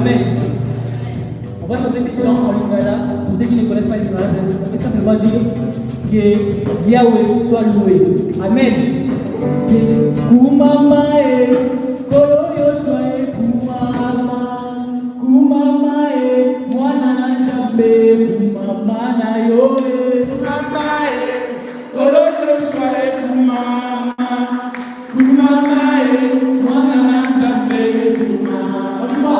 Amen. On va chanter ces chants en lingala. Pour ceux qui ne connaissent pas le lingala, on peut simplement dire que Yahweh soit loué. Amen. C'est Kumama e Kolo Yoshua e Kumama. Kumama e Mwana na Nzambe. Kumama na Yoe. Kumama e Kolo Yoshua e Kumama. Kumama e Mwana na Nzambe. Kumama.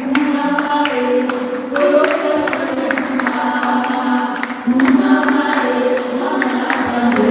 Kumama e Kolo Yoshua e Kumama. Kumama e Mwana na Nzambe.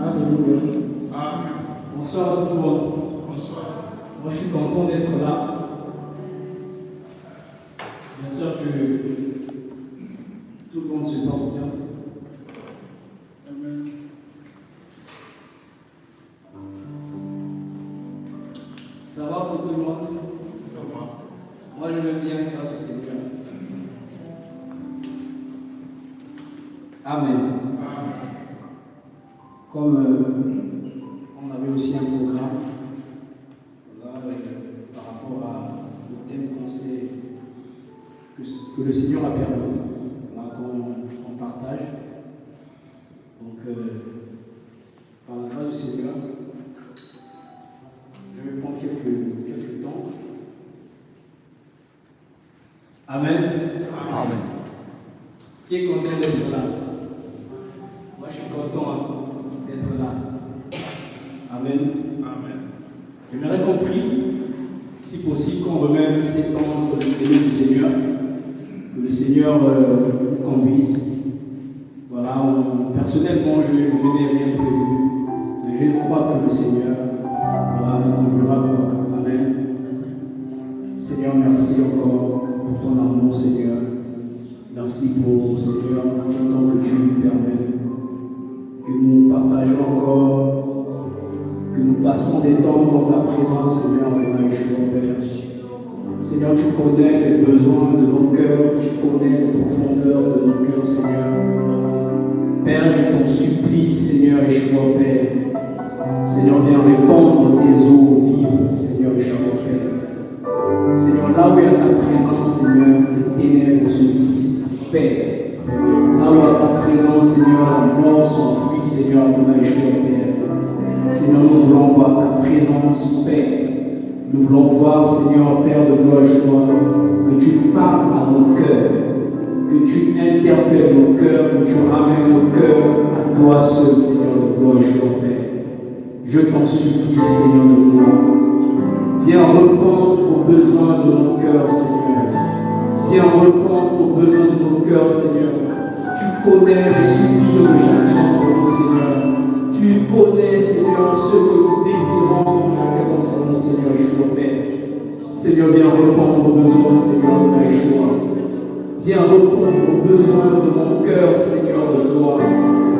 Alléluia. Amen. Bonsoir à tout le monde. Bonsoir. Moi, je suis content d'être là. Bien sûr que tout le monde se porte bien. Amen. Ça va pour tout le monde? Ça va. Moi, je vais bien grâce au Seigneur. Amen. Amen. Comme on avait aussi un programme là, par rapport au thème que le Seigneur a permis qu'on partage. Donc, par la grâce du Seigneur, je vais prendre quelques temps. Amen. Amen. Qui est content d'être là? Moi, je suis content d'être là. Amen. Amen. J'aimerais qu'on prie, si possible, qu'on remette ces temps entre les mains du Seigneur, que le Seigneur nous conduise. Voilà, personnellement, je n'ai rien prévu, mais je crois que le Seigneur nous conduira. Amen. Seigneur, merci encore pour ton amour, Seigneur. Merci pour, Seigneur, ce temps que tu nous permets, que nous partageons encore, que nous passons des temps dans ta présence, Seigneur, et Père. Seigneur, tu connais les besoins de nos cœurs, tu connais les profondeurs de nos cœurs, Seigneur. Père, je t'en supplie, Seigneur, Yeshua, Père. Seigneur, viens répandre tes eaux vives, Seigneur, Yeshua, Père. Seigneur, là où il y a ta présence, Seigneur, les ténèbres se dissipent, Père. Là où il y a ta présence, Seigneur, la mort s'enfuit, Seigneur, Yeshua, Père. Seigneur, nous voulons voir ta présence, Père. Nous voulons voir, Seigneur, Père de gloire, Yeshua, que tu parles à nos cœurs, que tu interpelles nos cœurs, que tu ramènes nos cœurs à toi seul, Seigneur de gloire, Yeshua, Père. Je t'en supplie, Seigneur de gloire. Viens répondre aux besoins de nos cœurs, Seigneur. Viens répondre aux besoins de nos cœurs, Seigneur. Tu connais les soupirs de chacun d'entre nous, Seigneur. Tu connais, Seigneur, ce que nous désirons, chacun d'entre nous, Seigneur, Yeshua, Père. Seigneur, viens répondre aux besoins, Seigneur, de Yeshua. Viens répondre aux besoins de mon cœur, Seigneur, de gloire.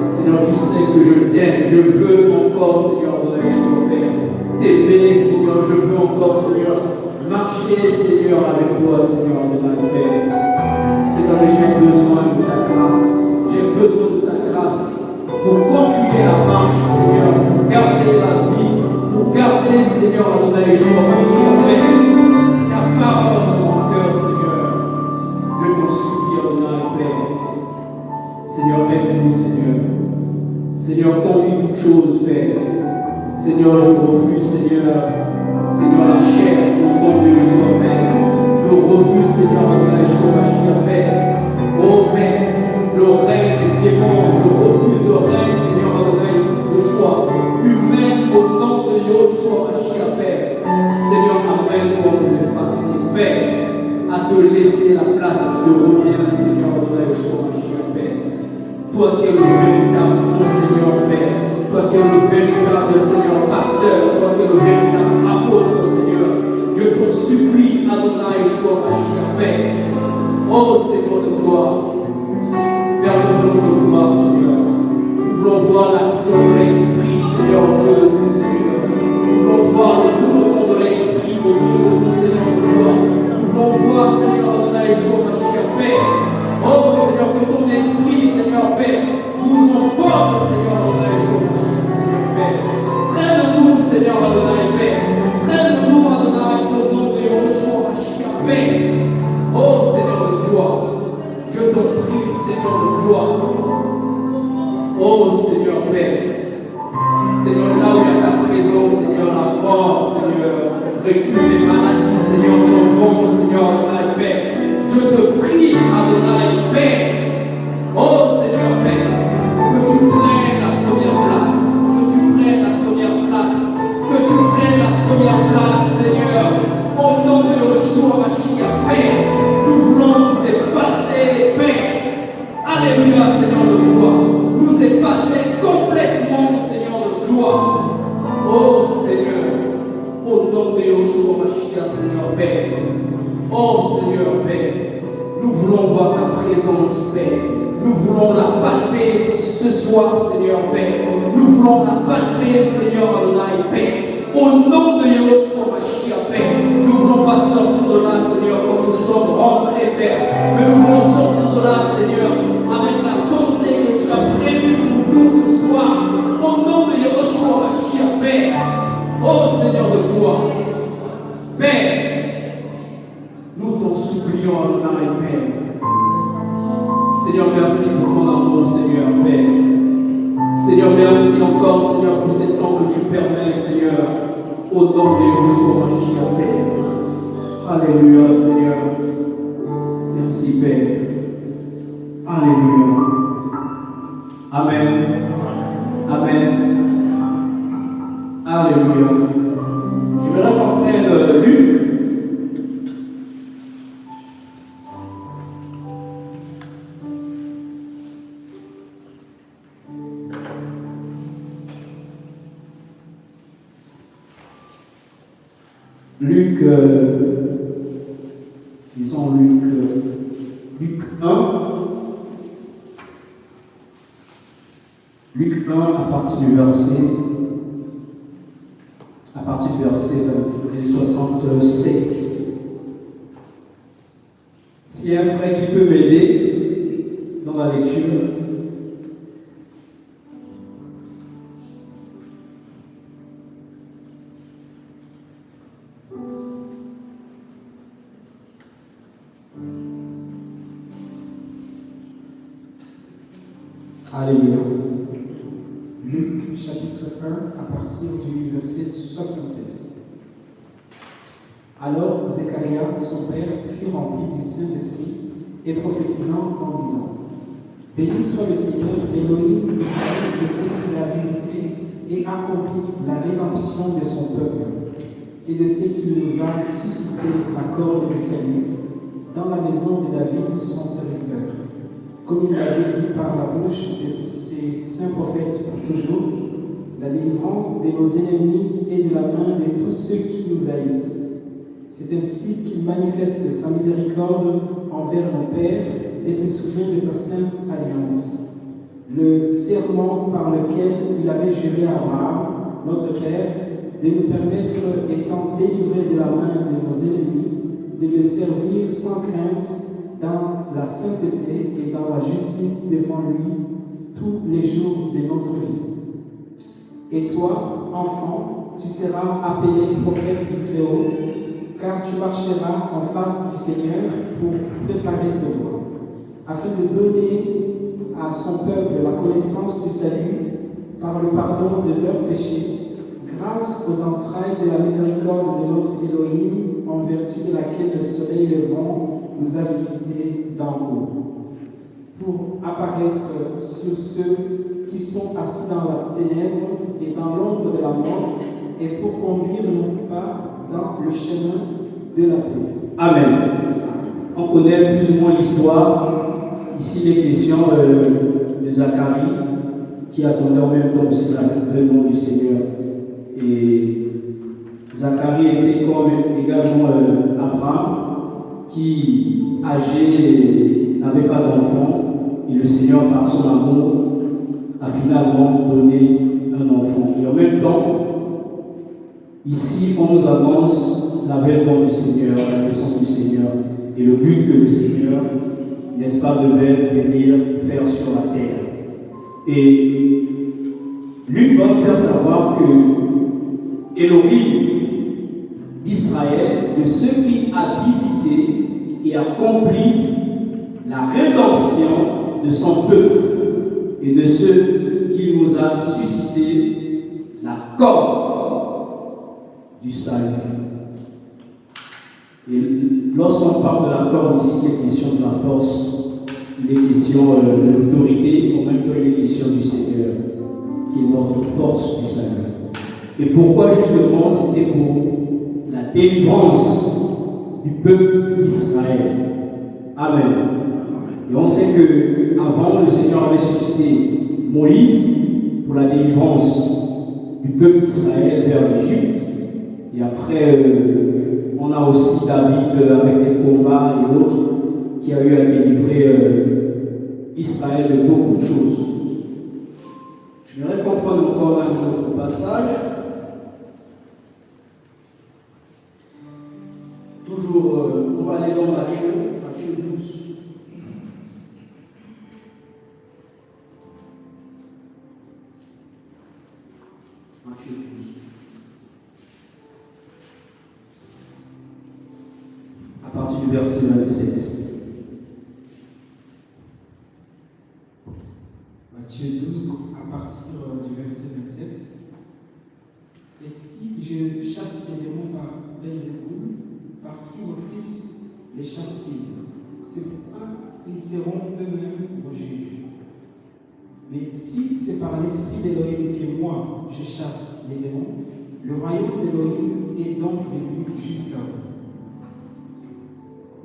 Seigneur, tu sais que je t'aime, je veux encore, Seigneur, de Yeshua, Père. T'aimer, Seigneur, je veux encore, Seigneur, marcher, Seigneur, avec toi, Seigneur, de ma Père. Seigneur, j'ai besoin de ta grâce. J'ai besoin de ta grâce pour continuer la marche, Seigneur, pour garder la vie, pour garder, Seigneur, mon Yeshua, Père. Ta parole dans mon cœur, Seigneur. Je t'en supplie, Adonai, Père. Seigneur, aide-nous, Seigneur. Seigneur, conduis toutes choses, Père. Seigneur, je refuse, Seigneur, la chair, au nom de Yeshua, Père. Je refuse, Seigneur, la Yeshua, Père. Oh, Père, le règne des démons, je refuse le règne, Seigneur, Yeshua, humain, au nom de Yeshua, Père. Seigneur, appelle-nous à nous effacer, Père, à te laisser la place qui te revient, Seigneur, Yeshua, Père. Toi qui es le véritable, mon Seigneur, Père. Toi qui es le véritable Seigneur pasteur, toi qui es le véritable apôtre, Seigneur, je t'en supplie, Adonai, Yeshua, Père. Oh Seigneur de gloire, Père, nous voulons te voir, Seigneur. Nous voulons voir l'action de l'Esprit, Seigneur, au milieu de nous, Seigneur. Nous voulons voir le mouvement de l'Esprit au milieu de nous, Seigneur de gloire. Nous voulons voir, Seigneur, Adonai, Yeshua, Père. Oh Seigneur, que ton Esprit, Seigneur, Père, nous emporte, Seigneur, Adonai, Yeshua, Père. Traîne-nous, Seigneur, Adonai, Père. Traîne-nous, Adonai, au nom de Yeshua, Père. Oh Seigneur de gloire, je t'en prie, Seigneur de gloire. Oh Seigneur, Père. Seigneur, là où il y a ta présence, Seigneur, la mort, Seigneur, recule les maladies, Seigneur, sont bons, Seigneur, Adonai, Père. Je te prie, Adonai, Père. Oh Seigneur, Père, que tu prennes la première place, que tu prennes la première place, que tu prennes la première place, Seigneur, au nom de Yeshua, Père. Nous voulons nous effacer, Père. Alléluia, Seigneur de gloire. Nous effacer complètement, Seigneur voulons la palper ce soir, Seigneur Père. Nous voulons la palper, Seigneur Allah, Père. Au nom de Yahushua Mashiach, Père. Nous ne voulons pas sortir de là, Seigneur, comme nous sommes rentrés, Père. Mais nous voulons sortir de là, Seigneur, avec la pensée que tu as prévue pour nous ce soir. Au nom de Yahushua Mashiach, Père. Oh Seigneur de gloire. Père, nous t'en supplions, Allah et Père. Seigneur, merci pour ton amour, Seigneur, Père. Seigneur, merci encore, Seigneur, pour ces temps que tu permets, Seigneur, au nom de Yahushua Mashiach, Père. Alléluia, Seigneur. Merci, Père. Alléluia. Amen. Amen. Alléluia. J'aimerais qu'on prenne Luc. Luc, disons Luc 1. Luc 1 à partir du verset 67. S'il y a un frère qui peut m'aider dans la lecture. Alléluia. Luc chapitre 1 à partir du verset 67. Alors Zacharia, son père, fut rempli du Saint-Esprit et prophétisant en disant: Béni soit le Seigneur Élohim d'Israël de ce qu'il a visité et accompli la rédemption de son peuple et de ce qu'il nous a suscité la corde du salut dans la maison de David son serviteur, comme il l'avait dit par la bouche de ses saints prophètes pour toujours, la délivrance de nos ennemis et de la main de tous ceux qui nous haïssent. C'est ainsi qu'il manifeste sa miséricorde envers nos pères et se souvient de sa sainte alliance. Le serment par lequel il avait juré à Abraham, notre père, de nous permettre, étant délivrés de la main de nos ennemis, de le servir sans crainte dans la sainteté et dans la justice devant lui tous les jours de notre vie. Et toi, enfant, tu seras appelé prophète du Très-Haut, car tu marcheras en face du Seigneur pour préparer ses voies, afin de donner à son peuple la connaissance du salut par le pardon de leurs péchés, grâce aux entrailles de la miséricorde de notre Élohim, en vertu de laquelle le soleil levant nous a visités d'en haut, pour apparaître sur ceux qui sont assis dans la ténèbre et dans l'ombre de la mort, et pour conduire nos pas dans le chemin de la paix. Amen. On connaît plus ou moins l'histoire. Ici, les questions de Zacharie, qui attendait en même temps aussi l'avènement du Seigneur. Et Zacharie était comme également Abraham, qui, âgé, n'avait pas d'enfant, et le Seigneur, par son amour, a finalement donné un enfant. Et en même temps, ici, on nous annonce l'avènement du Seigneur, la naissance du Seigneur, et le but que le Seigneur, n'est-ce pas, devait venir faire sur la terre. Et Luc va nous faire savoir que Élohim d'Israël, de ceux qui a visité et accompli la rédemption de son peuple et de ceux qui nous a suscité la corde du salut. Et lorsqu'on parle de la corde ici, il est question de la force, il est question de l'autorité, en même temps il est question du Seigneur, qui est notre force du salut. Et pourquoi justement? C'était pour la délivrance du peuple d'Israël. Amen. Et on sait qu'avant, le Seigneur avait suscité Moïse pour la délivrance du peuple d'Israël vers l'Égypte. Et après, on a aussi David avec des combats et autres qui a eu à délivrer Israël de beaucoup de choses. Je voudrais comprendre encore un autre passage. Toujours, on va aller dans Matthieu 12. Matthieu 12. À partir du verset 27. Matthieu 12, à partir du verset 27. Et si je chasse les démons par Belzéboul, par qui vos fils les chassent-ils? C'est pourquoi ils seront eux-mêmes vos juges. Mais si c'est par l'esprit d'Élohim que moi je chasse les démons, le royaume d'Élohim est donc venu jusqu'à vous.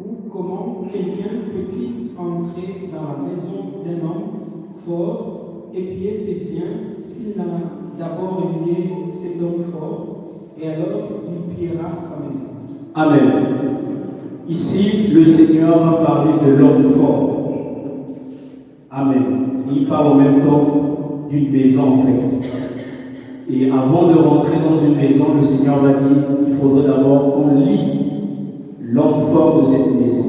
Ou comment quelqu'un peut-il entrer dans la maison d'un homme fort, épier ses biens, s'il n'a d'abord lié cet homme fort, et alors il pillera sa maison. Amen. Ici, le Seigneur a parlé de l'homme fort. Amen. Il parle en même temps d'une maison en fait. Et avant de rentrer dans une maison, le Seigneur va dire il faudrait d'abord qu'on lie l'homme fort de cette maison.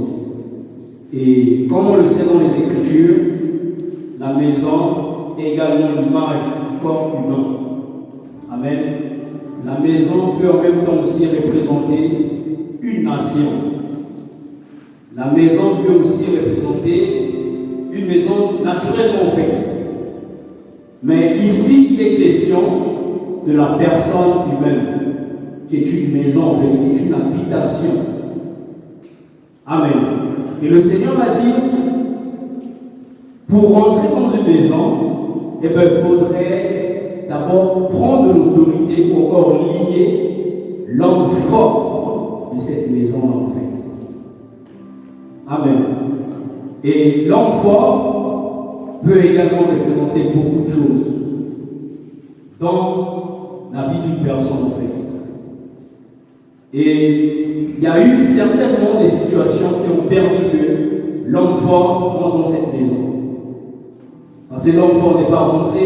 Et comme on le sait dans les Écritures, la maison est également l'image du corps humain. Amen. La maison peut en même temps aussi représenter une nation. La maison peut aussi représenter une maison naturellement en fait. Mais ici, il est question de la personne humaine, qui est une maison en fait, qui est une habitation. Amen. Et le Seigneur va dire, pour rentrer dans une maison, il faudrait d'abord prendre l'autorité ou encore lier l'homme fort de cette maison-là en fait. Amen. Et l'homme fort peut également représenter beaucoup de choses dans la vie d'une personne en fait. Et il y a eu certainement des situations qui ont permis que l'homme fort rentre dans cette maison. Parce que l'homme fort n'est pas rentré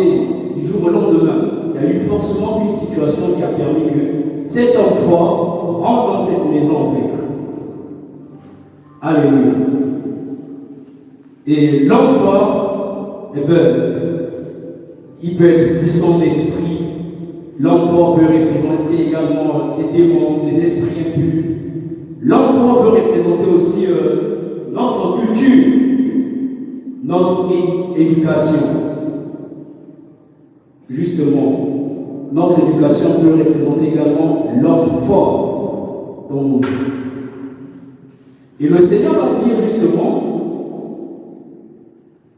du jour au lendemain. Il y a eu forcément une situation qui a permis que cet homme fort rentre dans cette maison en fait. Alléluia. Et l'homme fort, il peut être puissant d'esprit. L'homme fort peut représenter également des démons, des esprits impurs. L'homme fort peut représenter aussi notre culture, notre éducation. Justement, notre éducation peut représenter également l'homme fort dans nos vies. Et le Seigneur va dire justement,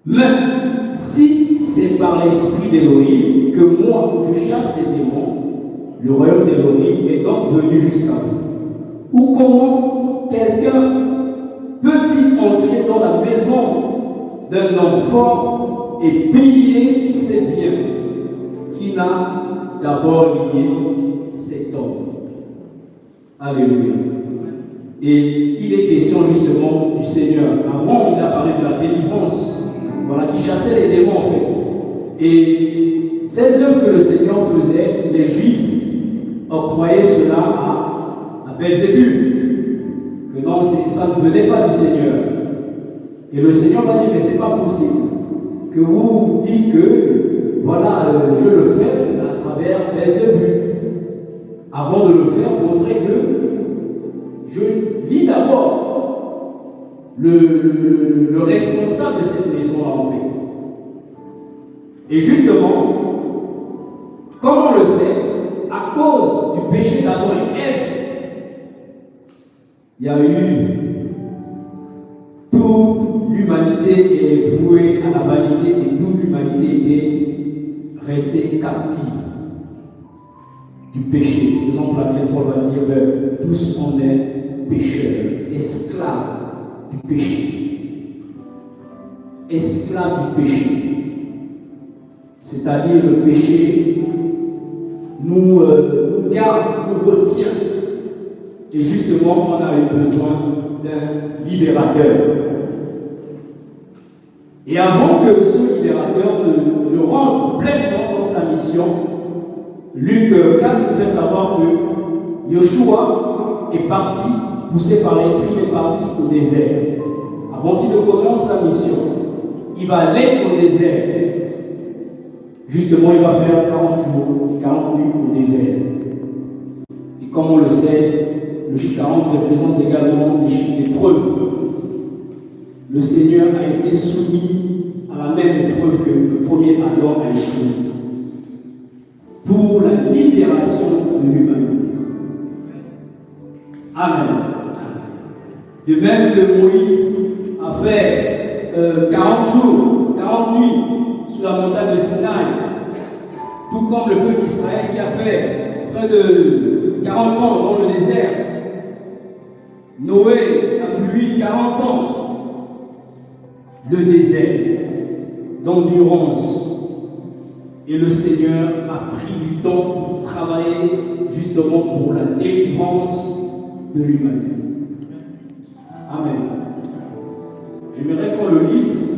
mais si c'est par l'esprit d'Élohim que moi je chasse les démons, le royaume d'Élohim est donc venu jusqu'à vous. Ou comment quelqu'un peut-il entrer dans la maison d'un homme fort et piller ses biens qui n'a d'abord lié cet homme? Alléluia. Et il est question justement du Seigneur. Avant, il a parlé de la délivrance. Voilà, qui chassait les démons en fait. Et ces œuvres que le Seigneur faisait, les Juifs octroyaient cela à Belzébul. Que non, ça ne venait pas du Seigneur. Et le Seigneur va dire, mais c'est pas possible que vous dites que, voilà, je le fais à travers Belzébul. Avant de le faire, il faudrait que je lis d'abord le responsable de cette maison-là en fait. Et justement, comme on le sait, à cause du péché d'Adam et Ève, il y a eu toute l'humanité est vouée à la vanité et toute l'humanité est restée captive du péché. Raison pour laquelle Paul va dire tous on est pécheurs, esclaves du péché. Esclaves du péché. C'est-à-dire le péché nous garde, nous retient. Et justement, on a eu besoin d'un libérateur. Et avant que ce libérateur ne rentre pleinement dans sa mission, Luc 4 nous fait savoir que Yoshua est parti, poussé par l'Esprit, est parti au désert. Avant qu'il ne commence sa mission, il va aller au désert. Justement, il va faire 40 jours, 40 nuits au désert. Et comme on le sait, le chiffre 40 représente également les chiffres d'épreuve. Le Seigneur a été soumis à la même épreuve que le premier Adam a échoué pour la libération de l'humanité. Amen. De même que Moïse a fait 40 jours, 40 nuits sur la montagne de Sinaï, tout comme le peuple d'Israël qui a fait près de 40 ans dans le désert. Noé a pu 40 ans le désert d'endurance. Et le Seigneur a pris du temps pour travailler justement pour la délivrance de l'humanité. Amen. J'aimerais qu'on le lise.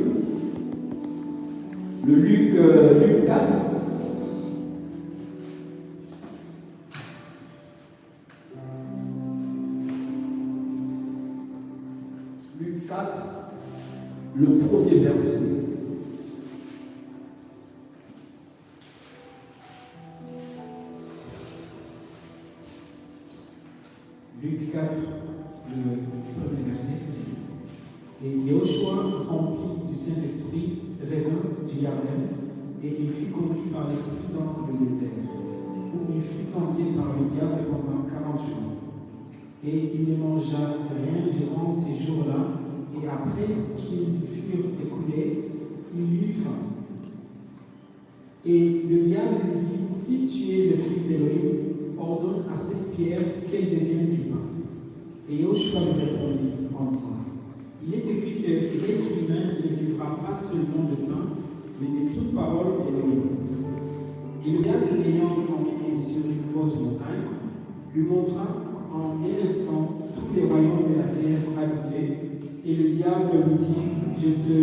Le Luc 4. Luc 4, le premier verset. Luc 4, le premier verset. Et Yoshua, rempli du Saint-Esprit, revint du Jardin, et il fut conduit par l'Esprit dans le désert, où il fut tenté par le diable pendant 40 jours. Et il ne mangea rien durant ces jours-là, et après qu'ils furent écoulés, il eut faim. Et le diable lui dit, si tu es le fils d'Élohim, ordonne à cette pierre qu'elle devienne du pain. Et Yoshua lui répondit en disant, il est écrit que l'être humain ne vivra pas seulement de pain, mais de toute parole d'Élohim. Et le diable, l'ayant emmené sur une haute montagne, lui montra en un instant tous les royaumes de la terre habités. Et le diable lui dit, je te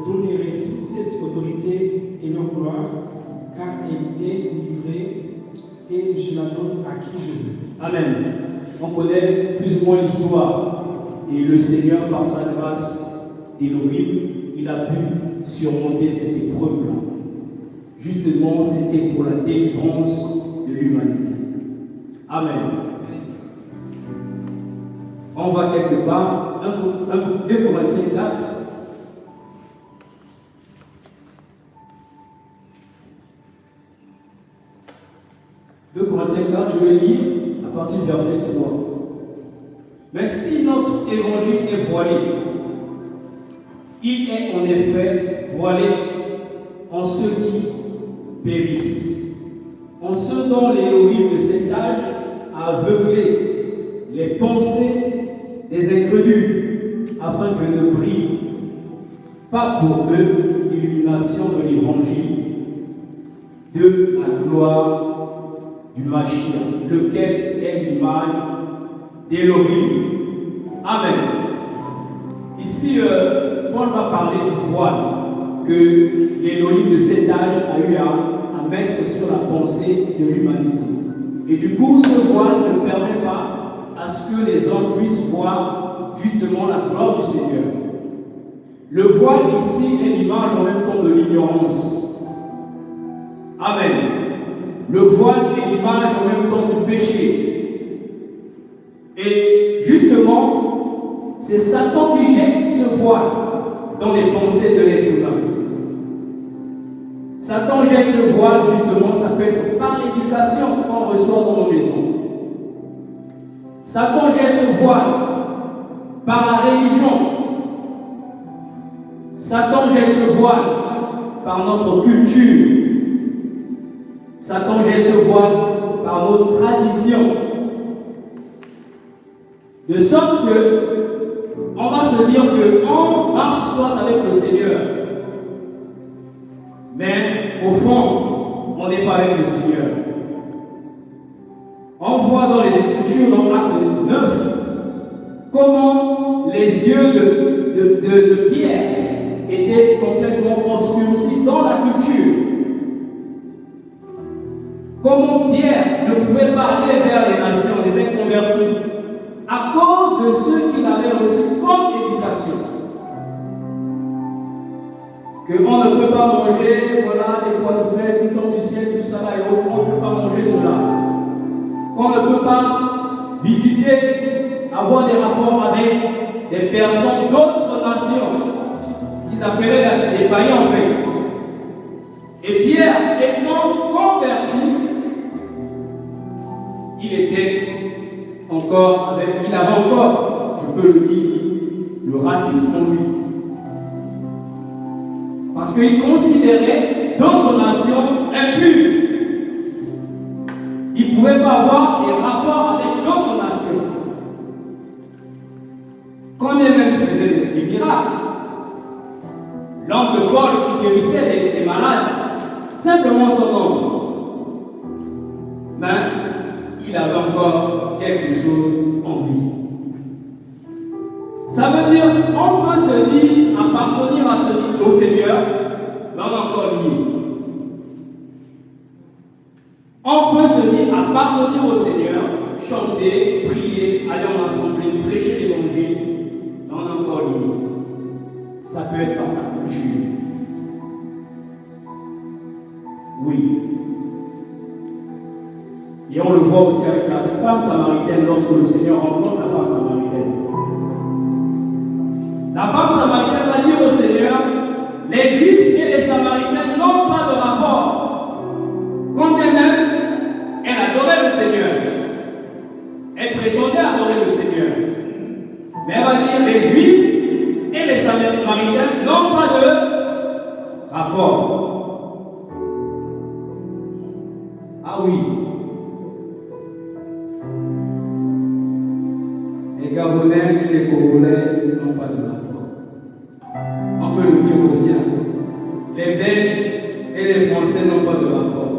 donnerai toute cette autorité et leur gloire, car elle est livrée et je la donne à qui je veux. Amen. On connaît plus ou moins l'histoire. Et le Seigneur, par sa grâce d'Élohim, il a pu surmonter cette épreuve-là. Justement, c'était pour la délivrance de l'humanité. Amen. On va quelque part, 2 Corinthiens 4. Corinthiens 4, je vais lire à partir du verset 3. Mais si notre évangile est voilé, il est en effet voilé en ceux qui périssent, en ceux dont l'Élohim de cet âge a aveuglé les pensées des incrédules, afin que ne brille pas pour eux l'illumination de l'évangile de la gloire du Mashiach, lequel est l'image d'Élohim. Amen. Ici, Paul va parler du voile que l'Élohim de cet âge a eu à mettre sur la pensée de l'humanité. Et du coup, ce voile ne permet pas à ce que les hommes puissent voir justement la gloire du Seigneur. Le voile ici est l'image en même temps de l'ignorance. Amen. Le voile est l'image en même temps du péché. Et justement, c'est Satan qui jette ce voile dans les pensées de l'être humain. Satan jette ce voile, justement, ça peut être par l'éducation qu'on reçoit dans nos maisons. Satan jette ce voile par la religion. Satan jette ce voile par notre culture. Satan jette ce voile par nos traditions. De sorte que on va se dire qu'on marche soit avec le Seigneur, mais au fond, on n'est pas avec le Seigneur. On voit dans les Écritures, dans Acte 9, comment les yeux de Pierre était complètement obscurci dans la culture. Comment Pierre ne pouvait pas aller vers les nations, les inconvertis, à cause de ce qu'il avait reçu comme éducation. Qu'on ne peut pas manger, voilà, des quadruplets, du temps du ciel, tout ça là et autres, on ne peut pas manger cela. Qu'on ne peut pas visiter, avoir des rapports avec des personnes d'autres nations. Ils appelaient les païens en fait. Et Pierre, étant converti, il avait encore, je peux le dire, le racisme en lui. Parce qu'il considérait d'autres nations impures. Il ne pouvait pas avoir des rapports avec d'autres nations. Quand il faisait des miracles, l'homme de Paul qui guérissait des malades, simplement son nom. Mais il avait encore quelque chose en lui. Ça veut dire on peut se dire appartenir au Seigneur, mais on est encore lié. On peut se dire appartenir au Seigneur, chanter, prier, aller en assemblée, prêcher l'évangile, mais on est encore lié. Ça peut être par la culture. Oui. Et on le voit aussi avec la femme samaritaine lorsque le Seigneur rencontre la femme samaritaine. La femme samaritaine va dire au Seigneur, les Juifs et les Samaritains n'ont pas de rapport. Quand elle-même, elle adorait le Seigneur. Elle prétendait adorer le Seigneur. Mais elle va dire, les Juifs et les Samaritains n'ont pas de rapport. Ah oui. Les Gabonais et les Congolais n'ont pas de rapport. On peut le dire aussi. Les Belges et les Français n'ont pas de rapport.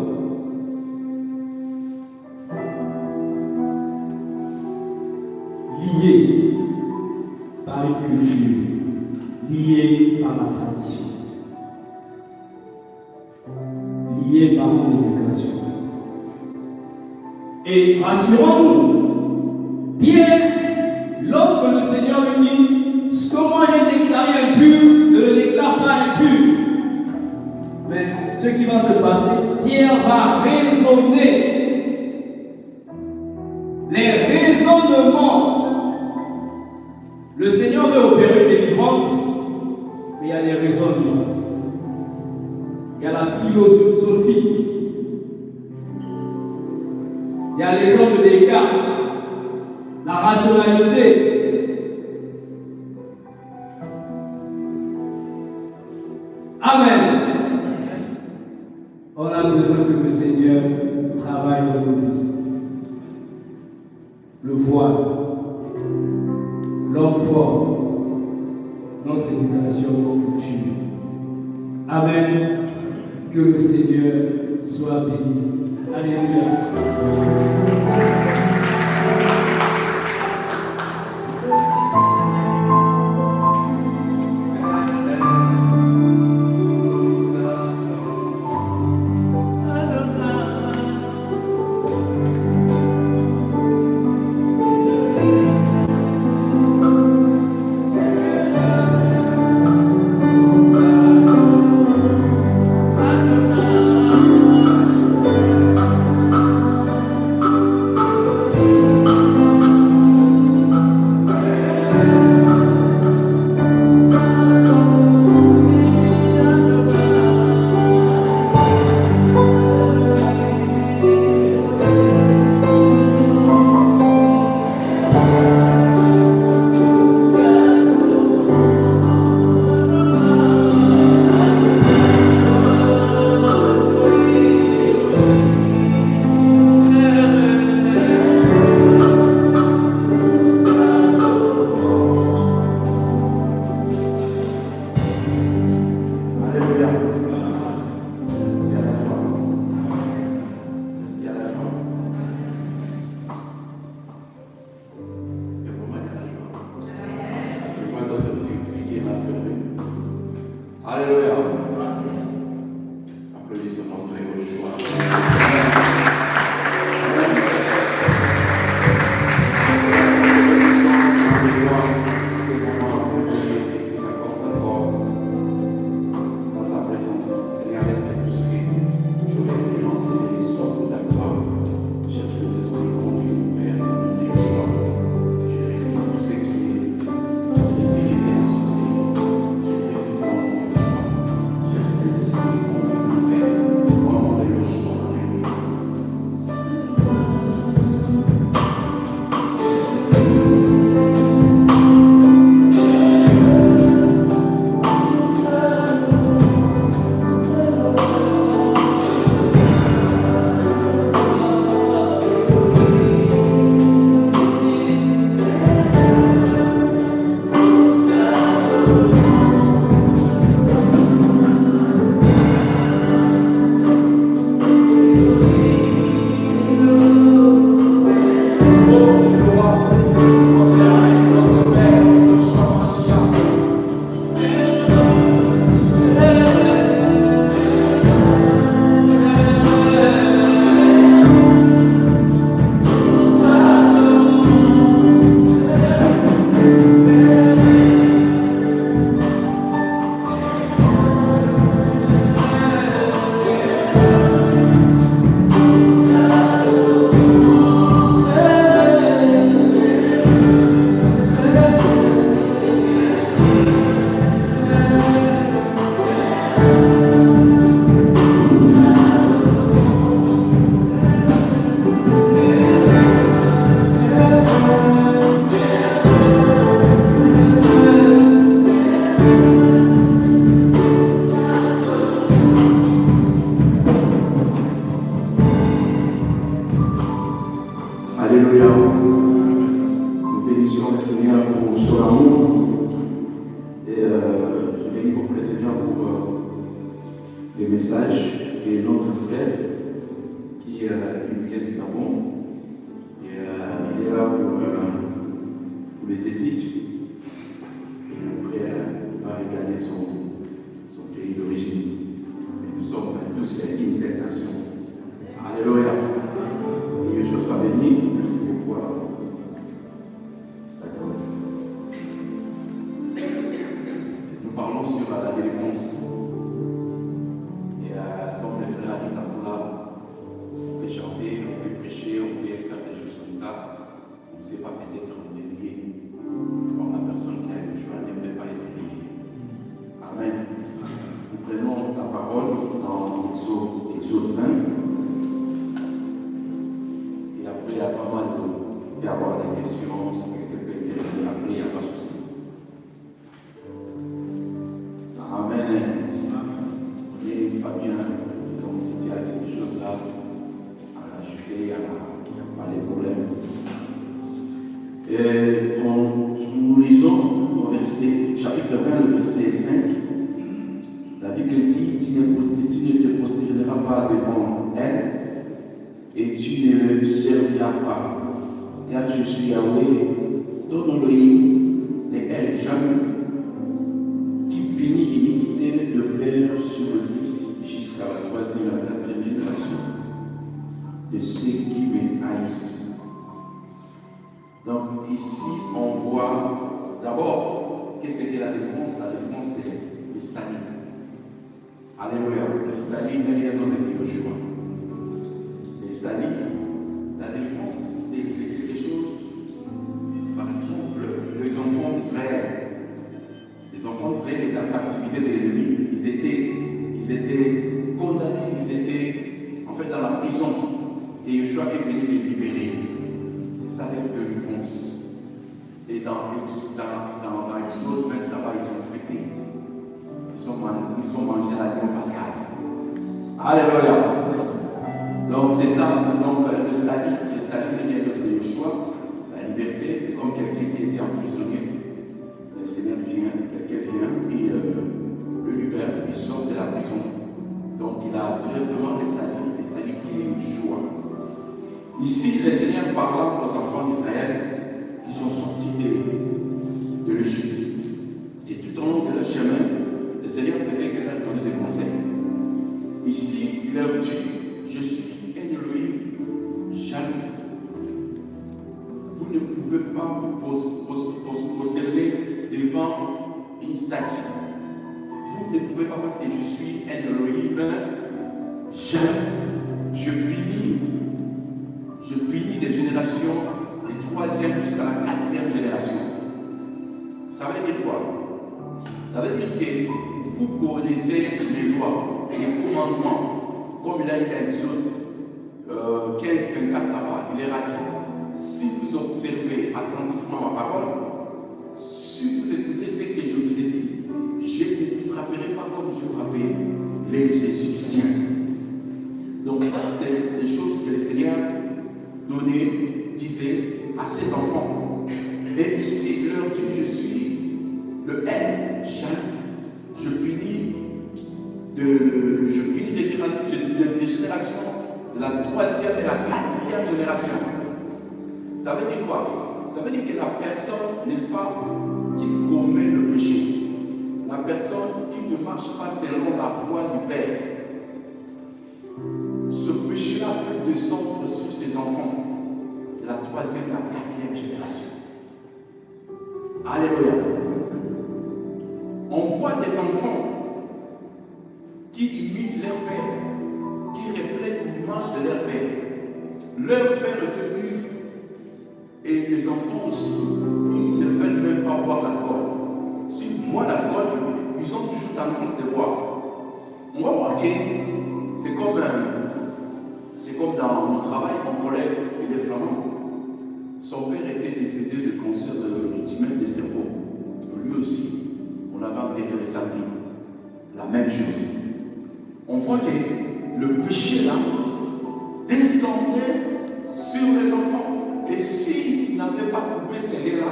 Liés par une culture, liés par la tradition, liés par ton éducation. Et rassurons-nous, Pierre, lorsque le Seigneur lui dit, ce que moi j'ai déclaré impur, ne le déclare pas impur. Mais ce qui va se passer, Pierre va raisonner. Les raisonnements. Le Seigneur veut opérer une délivrance, mais il y a des raisonnements. Il y a la philosophie. Il y a les gens de Descartes. La rationalité. Amen. On a besoin que le Seigneur travaille dans nos vies. Le voile, l'homme fort, notre éducation, notre culture. Amen. Que le Seigneur soit béni. Alléluia. Alléluia. Nous bénissons le Seigneur pour son amour. Et je bénis beaucoup le Seigneur pour les messages et notre frère qui nous vient du Gabon. Et il est là pour les études. Et après, il va regarder son pays d'origine. Et nous sommes tous une seule nation. Alléluia. Que Dieu soit béni. Merci beaucoup. Nous parlons sur la délivrance. Et comme le frère a dit tantôt là, on peut chanter, on peut prêcher, on peut faire des choses comme ça. On ne sait pas peut-être on est lié. Comme la personne qui a eu le choix n'aimerait pas être liée. Amen. Nous prenons la parole dans Exode 20. Il y a pas mal d'avoir des questions, si quelqu'un peut intervenir après, il n'y a pas de souci. Amen. Il y a une famille, donc si tu as quelque chose là à ajouter, il n'y a pas de problème. Et nous lisons au chapitre 20, le verset 5. La Bible dit, tu ne te prosterneras pas devant elle, et tu ne le serviras pas, car je suis Yahweh, ton Elohim, les El-Jam, qui punit l'iniquité de père sur le fils jusqu'à la 3e et la 4e génération de ceux qui me haïssent. Donc ici, on voit d'abord qu'est-ce que la défense. La défense, c'est le salut. Alléluia. Le salut n'est rien d'autre que le choix. Le salut, la défense, c'est quelque chose. Par exemple, les enfants d'Israël. Les enfants d'Israël étaient en captivité de l'ennemi. Ils étaient condamnés, ils étaient en fait dans la prison. Et Yeshua est venu les libérer. C'est ça la délivrance. Et dans Exode 20, là-bas, ils ont fêté. Ils ont mangé l'agneau pascal. Alléluia. Donc c'est ça. Donc le salut vient de Yeshua. La liberté, c'est comme quelqu'un qui était emprisonné. Le Seigneur vient, quelqu'un vient, et le libère, il sort de la prison. Donc il a directement le salut qui est Yeshua. Ici, le Seigneur parlant aux enfants d'Israël qui sont sortis de l'Égypte. Et tout au long de leur chemin, le Seigneur faisait que leur donner des conseils. Ici, il leur dit, je suis un Elohim jaloux. Vous ne pouvez pas vous prosterner devant une statue. Vous ne pouvez pas parce que je suis un Elohim jaloux. Je punis des générations de 3e jusqu'à la 4e génération. Ça veut dire quoi? Ça veut dire que vous connaissez les lois et les commandements, comme il a dit dans Exode 15-24 là-bas, il est dit, si vous observez attentivement ma parole, si vous écoutez ce que je vous ai dit, je ne vous frapperai pas comme je frappais les Égyptiens. Donc ça, c'est les choses que le Seigneur disait à ses enfants. Et ici, il leur dit, je suis le El Jaloux. Je punis des générations de la 3e et la 4e génération. Ça veut dire quoi? Ça veut dire que la personne, n'est-ce pas, qui commet le péché, la personne qui ne marche pas selon la voie du Père, ce péché-là peut descendre sur ses enfants de la 3e et la 4e génération. Alléluia. On voit des enfants qui imitent leur père. l'image de leur père. Leur père était ivre. Et les enfants aussi, ils ne veulent même pas boire l'alcool. S'ils boivent l'alcool, ils ont toujours tendance de boire. On va voir que c'est comme dans mon travail, mon collègue, il est flamand. Son père était décédé de cancer du tumeur de cerveau. Lui aussi, on avait enterré les samedis. La même chose. On voit que le péché là descendait sur les enfants. Et s'il n'avait pas coupé ces liens-là,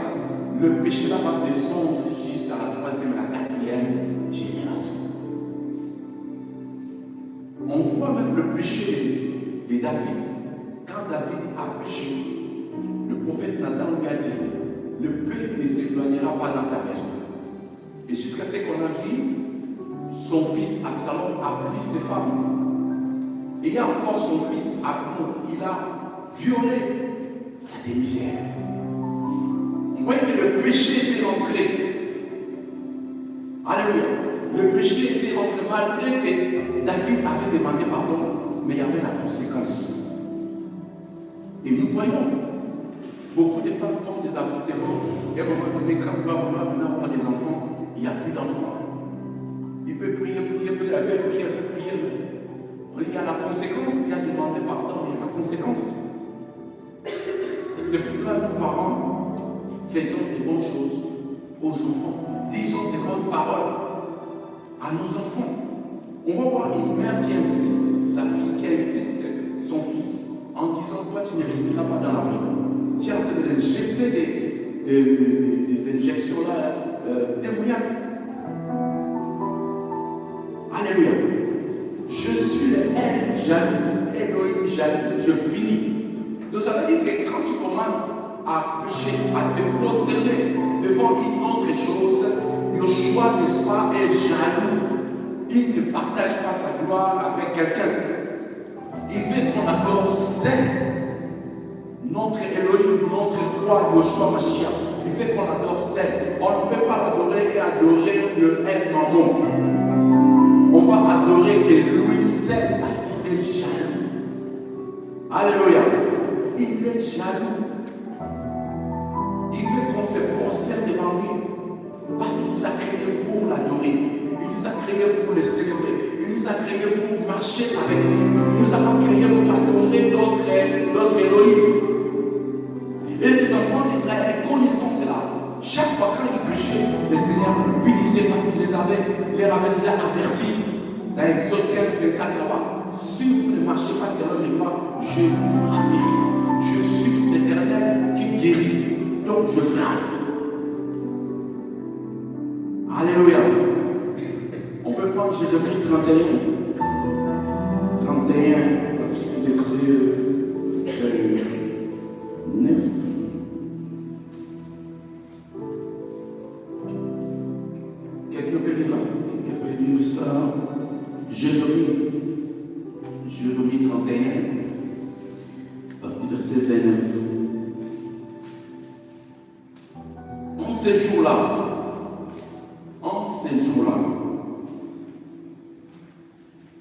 le péché là va descendre jusqu'à la 3e, la 4e génération. On voit même le péché de David. Quand David a péché, le prophète Nathan lui a dit, le paix ne s'éloignera pas dans ta maison. Et jusqu'à ce qu'on a vu, son fils Absalom a pris ses femmes. Et il y a encore son fils Absalom, il a violé sa démissaire. On voit que le péché était entré. Alléluia. Le péché était entré malgré que David avait demandé pardon, mais il y avait la conséquence. Et nous voyons, beaucoup de femmes font des avortements. Et à un moment donné, quand on va vouloir maintenant avoir des enfants, il n'y a plus d'enfants. Il peut prier, mais il y a la conséquence, il y a demandé pardon, il y a la conséquence. C'est pour cela que nous, parents, faisons de bonnes choses aux enfants. Disons de bonnes paroles à nos enfants. On va voir une mère qui incite sa fille, qui incite son fils, en disant, toi tu ne réussiras pas dans la vie. Tu es en train de jeter des injections là, démoniaques. Alléluia. Je suis le El jaloux, Elohim jaloux, je punis. Donc ça veut dire que quand tu commences à pécher, à te prosterner devant une autre chose, Yoshua, n'est-ce pas, est jaloux. Il ne partage pas sa gloire avec quelqu'un. Il veut qu'on adore seul notre Elohim, notre roi Yoshua Mashiach. Il fait qu'on adore seul. On ne peut pas l'adorer et adorer le El Mammon. On va adorer que lui seul parce qu'il est jaloux. Alléluia. Il est jaloux. Il veut qu'on se prosterne devant lui parce qu'il nous a créés pour l'adorer. Il nous a créés pour le célébrer. Il nous a créés pour marcher avec lui. Il nous a pas créés pour adorer notre Elohim. Et les enfants d'Israël connaissant cela. Chaque fois qu'ils péchaient, le Seigneur le punissait parce qu'il les avait déjà avertis. Dans Exode 15, 24 là-bas. Si vous ne marchez pas selon les lois, je vous frapperai. Je suis l'Éternel qui guérit. Donc je frappe. Alléluia. On peut prendre Jérémie 31. 31, verset 9. Quelqu'un peut lire là? Quelqu'un peut lire ça? Jérémie 31, verset 29. En ces jours-là,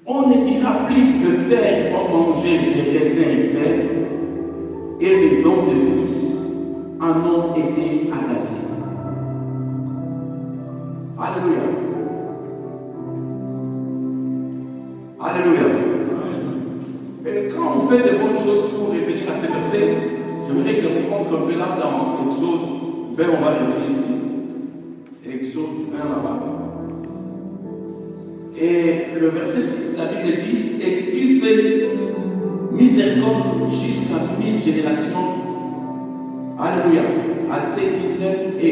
on ne dira plus le père a mangé les raisins verts et les dons de fils en ont été agacés. Alléluia. Alléluia. Et quand on fait de bonnes choses pour revenir à ces versets, j'aimerais que l'on rentre un peu là dans Exode 20, on va revenir ici. Exode 20 là-bas. Et le verset 6, la Bible dit, et qui fait miséricorde jusqu'à 1000 générations. Alléluia. À ceux qui l'aiment et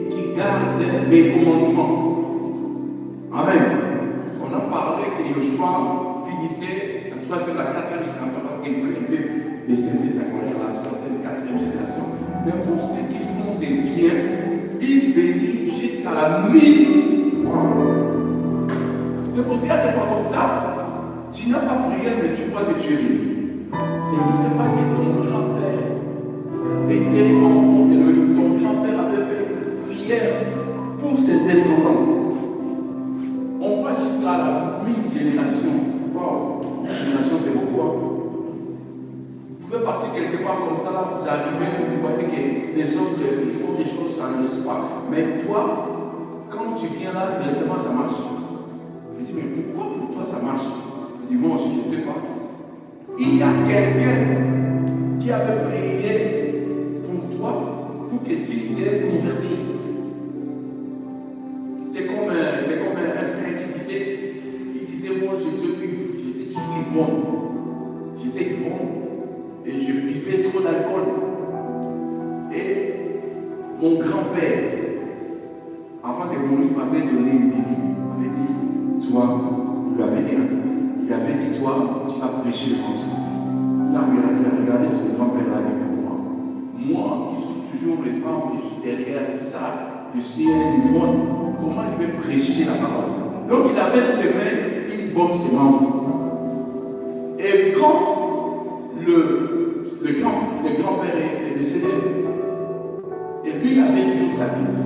qui gardent mes commandements. Amen. On a parlé que Yoshua finissait la 3e, la 4e génération parce qu'il voulait un peu descendre sa colère à la 3e, 4e génération. Mais pour ceux qui font des biens, il bénit jusqu'à la 1000. C'est pour ça que des fois comme ça, tu n'as pas prié, mais tu vois que tu es béni. Et tu ne sais pas que ton grand-père était enfant de Dieu. Ton grand-père avait fait prière pour ses descendants. On voit jusqu'à la 1000 générations. Wow, 1000 générations, c'est beaucoup. quelque part comme ça, là, vous arrivez, vous voyez que les autres, ils font des choses, ça ne se passe pas. Mais toi, quand tu viens là, directement, ça marche. Je dis, mais pourquoi pour toi ça marche? Je dis, bon, je ne sais pas. Il y a quelqu'un qui avait prié pour toi, pour que tu te convertisses. C'est comme un frère qui disait, moi j'étais toujours ivrogne. J'étais ivrogne et je buvais trop d'alcool. Et mon grand-père, avant de mourir, m'avait donné une Bible. Il m'avait dit, toi, il avait dit, toi, tu vas prêcher l'évangile. Là, il a regardé son grand-père, là, dit, moi, qui suis toujours les femmes, je suis derrière tout ça, je suis un ivrogne, comment je vais prêcher la parole? Donc, il avait semé une bonne semence. Et quand le grand-père est décédé, et lui, il avait toujours sa Bible.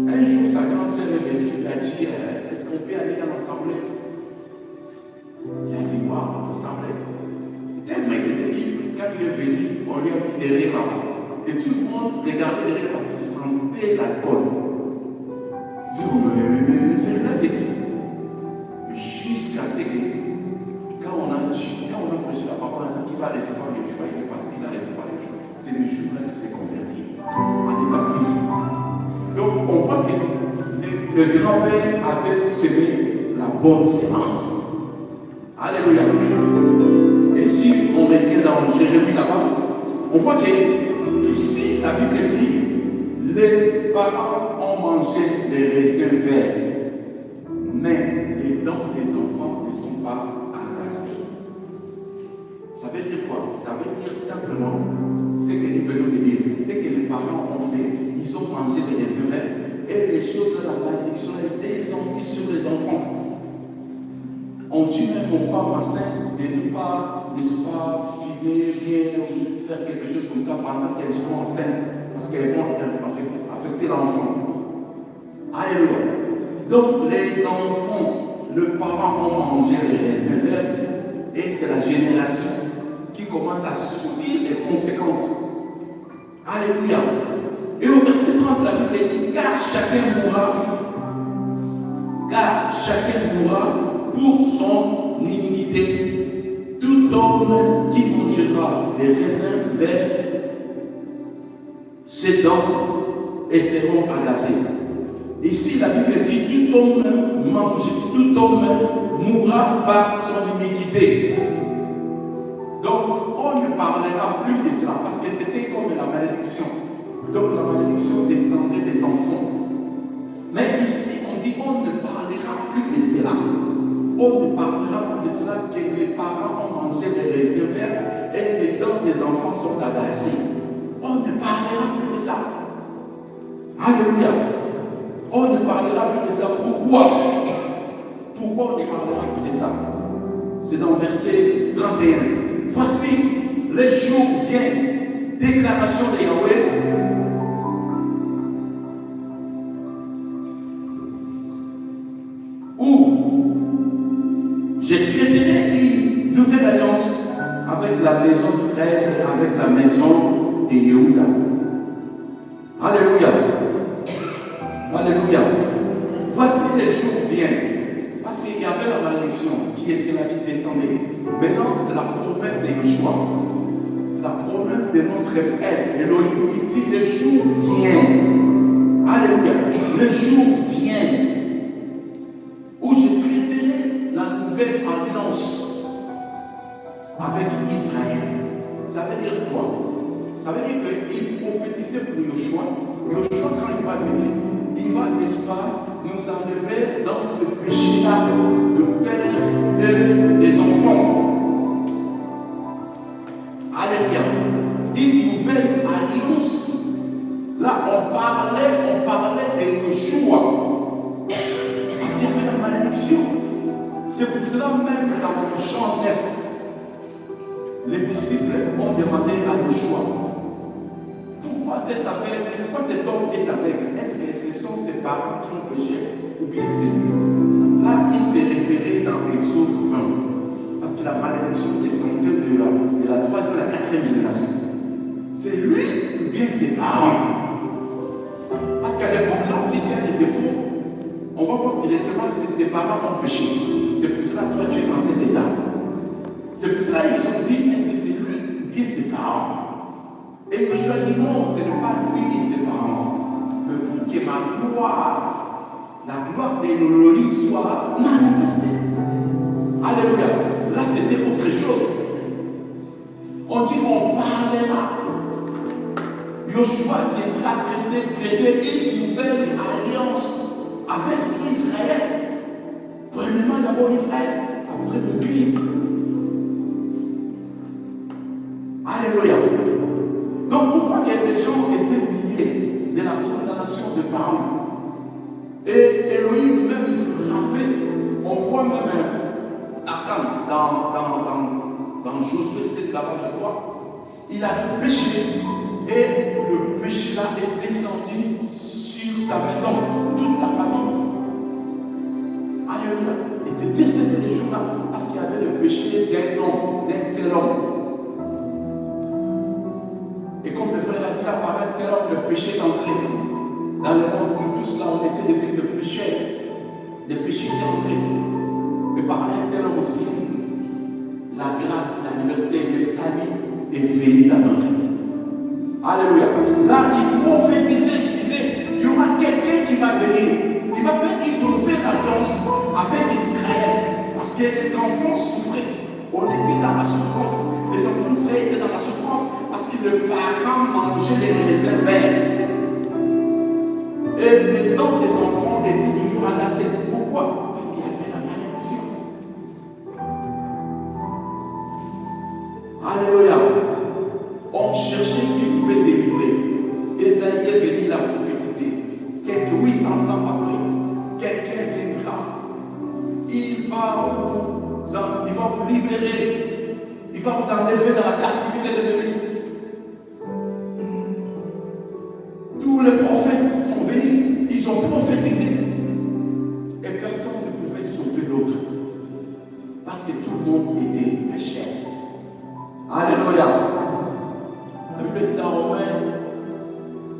Un jour, sa grande sœur est venue, il a dit, est-ce qu'on peut aller à l'assemblée? Il a dit, waouh, l'assemblée. Tellement il était ivre, quand il est venu, on lui a mis derrière là-bas. Et tout le monde regardait derrière parce qu'il sentait l'alcool. Je dis, mais celui-là, c'est qui? Jusqu'à ce que, quand on a prêché la parole, on a dit qu'il va recevoir les choix, il est passé, il a recevoir les choix. C'est le jour-là qu'il s'est converti. En étant ivre. Donc, on voit que le grand-père avait semé la bonne sémence. Alléluia. Et si on revient dans Jérémie là-bas, on voit que ici, la Bible dit, les parents ont mangé les raisins verts, mais les dents des enfants ne sont pas agacées. Ça veut dire quoi? Ça veut dire simplement, ce que nous venons de lire, ce que les parents ont fait, ils ont mangé les raisins verts, et les choses de la malédiction est descendue sur les enfants. On dit même aux femmes enceintes de ne pas, n'est-ce pas, fumer bien ou faire quelque chose comme ça pendant qu'elles sont enceintes, parce qu'elles vont affecter l'enfant. Alléluia. Donc les enfants, les parents ont mangé les raisins verts, et c'est la génération qui commence à subir les conséquences. Alléluia. Et au verset 30, la Bible dit, car chacun mourra pour son iniquité. Tout homme qui mangera des raisins verts, ses dents et seront agacées. Ici, la Bible dit, tout homme mourra par son iniquité. Donc, on ne parlera plus de cela, parce que c'était comme la malédiction. Donc, la malédiction descendait des enfants. Mais ici, on dit, on ne parlera plus de cela. On ne parlera plus de cela que les parents ont mangé les raisins verts et les dents des enfants sont agacées. On ne parlera plus de ça. Alléluia. On ne parlera plus de ça. Pourquoi? Pourquoi on ne parlera plus de ça? C'est dans le verset 31. Voici, les jours viennent. Déclaration de Yahweh. Où je traiterai une nouvelle alliance avec la maison d'Israël et avec la maison de Yehuda. Alléluia. Alléluia. Voici les jours viennent. Parce qu'il y avait la malédiction qui était là, qui descendait. Maintenant, c'est la promesse de Yeshua. C'est la promesse de notre Père, Elohim. Il dit, les jours viennent. Alléluia. Les jours viennent où je traiterai la nouvelle alliance avec Israël. Ça veut dire quoi? Ça veut dire qu'il prophétisait pour Yeshua. Yeshua, quand il va venir, il va, n'est-ce pas, nous enlever dans ce péché-là de père et des enfants. Alléluia. Une nouvelle alliance. Là, on parlait de Yeshua. Parce qu'il y avait la malédiction. C'est pour cela même dans Jean 9, les disciples ont demandé à Yeshua, pourquoi cet homme est aveugle? Est-ce que ce sont ses parents qui ont péché ou bien c'est lui? Là, il s'est référé dans Exode 20, parce que la malédiction descendait de de la 3e à la 4e génération. C'est lui ou bien ses parents. Parce qu'à l'époque, là, si tu as des défauts, on va voir directement si tes parents ont péché. C'est pour cela que toi, tu es dans cet état. C'est pour cela qu'ils ont dit, est-ce que c'est lui ou bien ses parents? Et Joshua dit non, ce n'est pas lui et ses parents. Mais pour que ma gloire, la gloire d'Elohim soit manifestée. Alléluia. Là, c'était autre chose. On dit, on parlera. Joshua viendra traiter une nouvelle alliance avec Israël. Premièrement, d'abord Israël, après le Christ. Alléluia. Donc, on voit que les gens étaient liés de la condamnation des parents. Et Elohim même frappé. On voit même Achan dans Josué 7 là-bas, je crois. Il avait péché. Et le péché là est descendu sur sa maison, toute la famille. Alléluia. Il était décédé les jours là parce qu'il y avait le péché d'un homme, d'un seul homme. Et comme le frère a dit là, par un seul homme, le péché est entré dans le monde. Nous tous là, on était devenus de pécheurs. Le péché est entré. Mais par un seul homme aussi, la grâce, la liberté, le salut est venu dans notre vie. Alléluia. Là, il prophétisait, il disait, il y aura quelqu'un qui va venir. Il va faire une nouvelle alliance avec Israël. Parce que les enfants souffraient. On était dans la souffrance. Les enfants d'Israël étaient dans la souffrance parce que le parent mangeait les raisins verts. Et les dents des enfants étaient toujours agacées. Pourquoi? Parce qu'il y avait la malédiction. Alléluia. On cherchait qui pouvait délivrer. Esaïe est venu la prophétiser. Quelques 800 ans après, quelqu'un viendra. Il va vous libérer. Il va vous enlever dans la captivité de l'ennemi. Tous les prophètes sont venus. Ils ont prophétisé. Et personne ne pouvait sauver l'autre. Parce que tout le monde était pécheur. Alléluia. La Bible dit dans Romains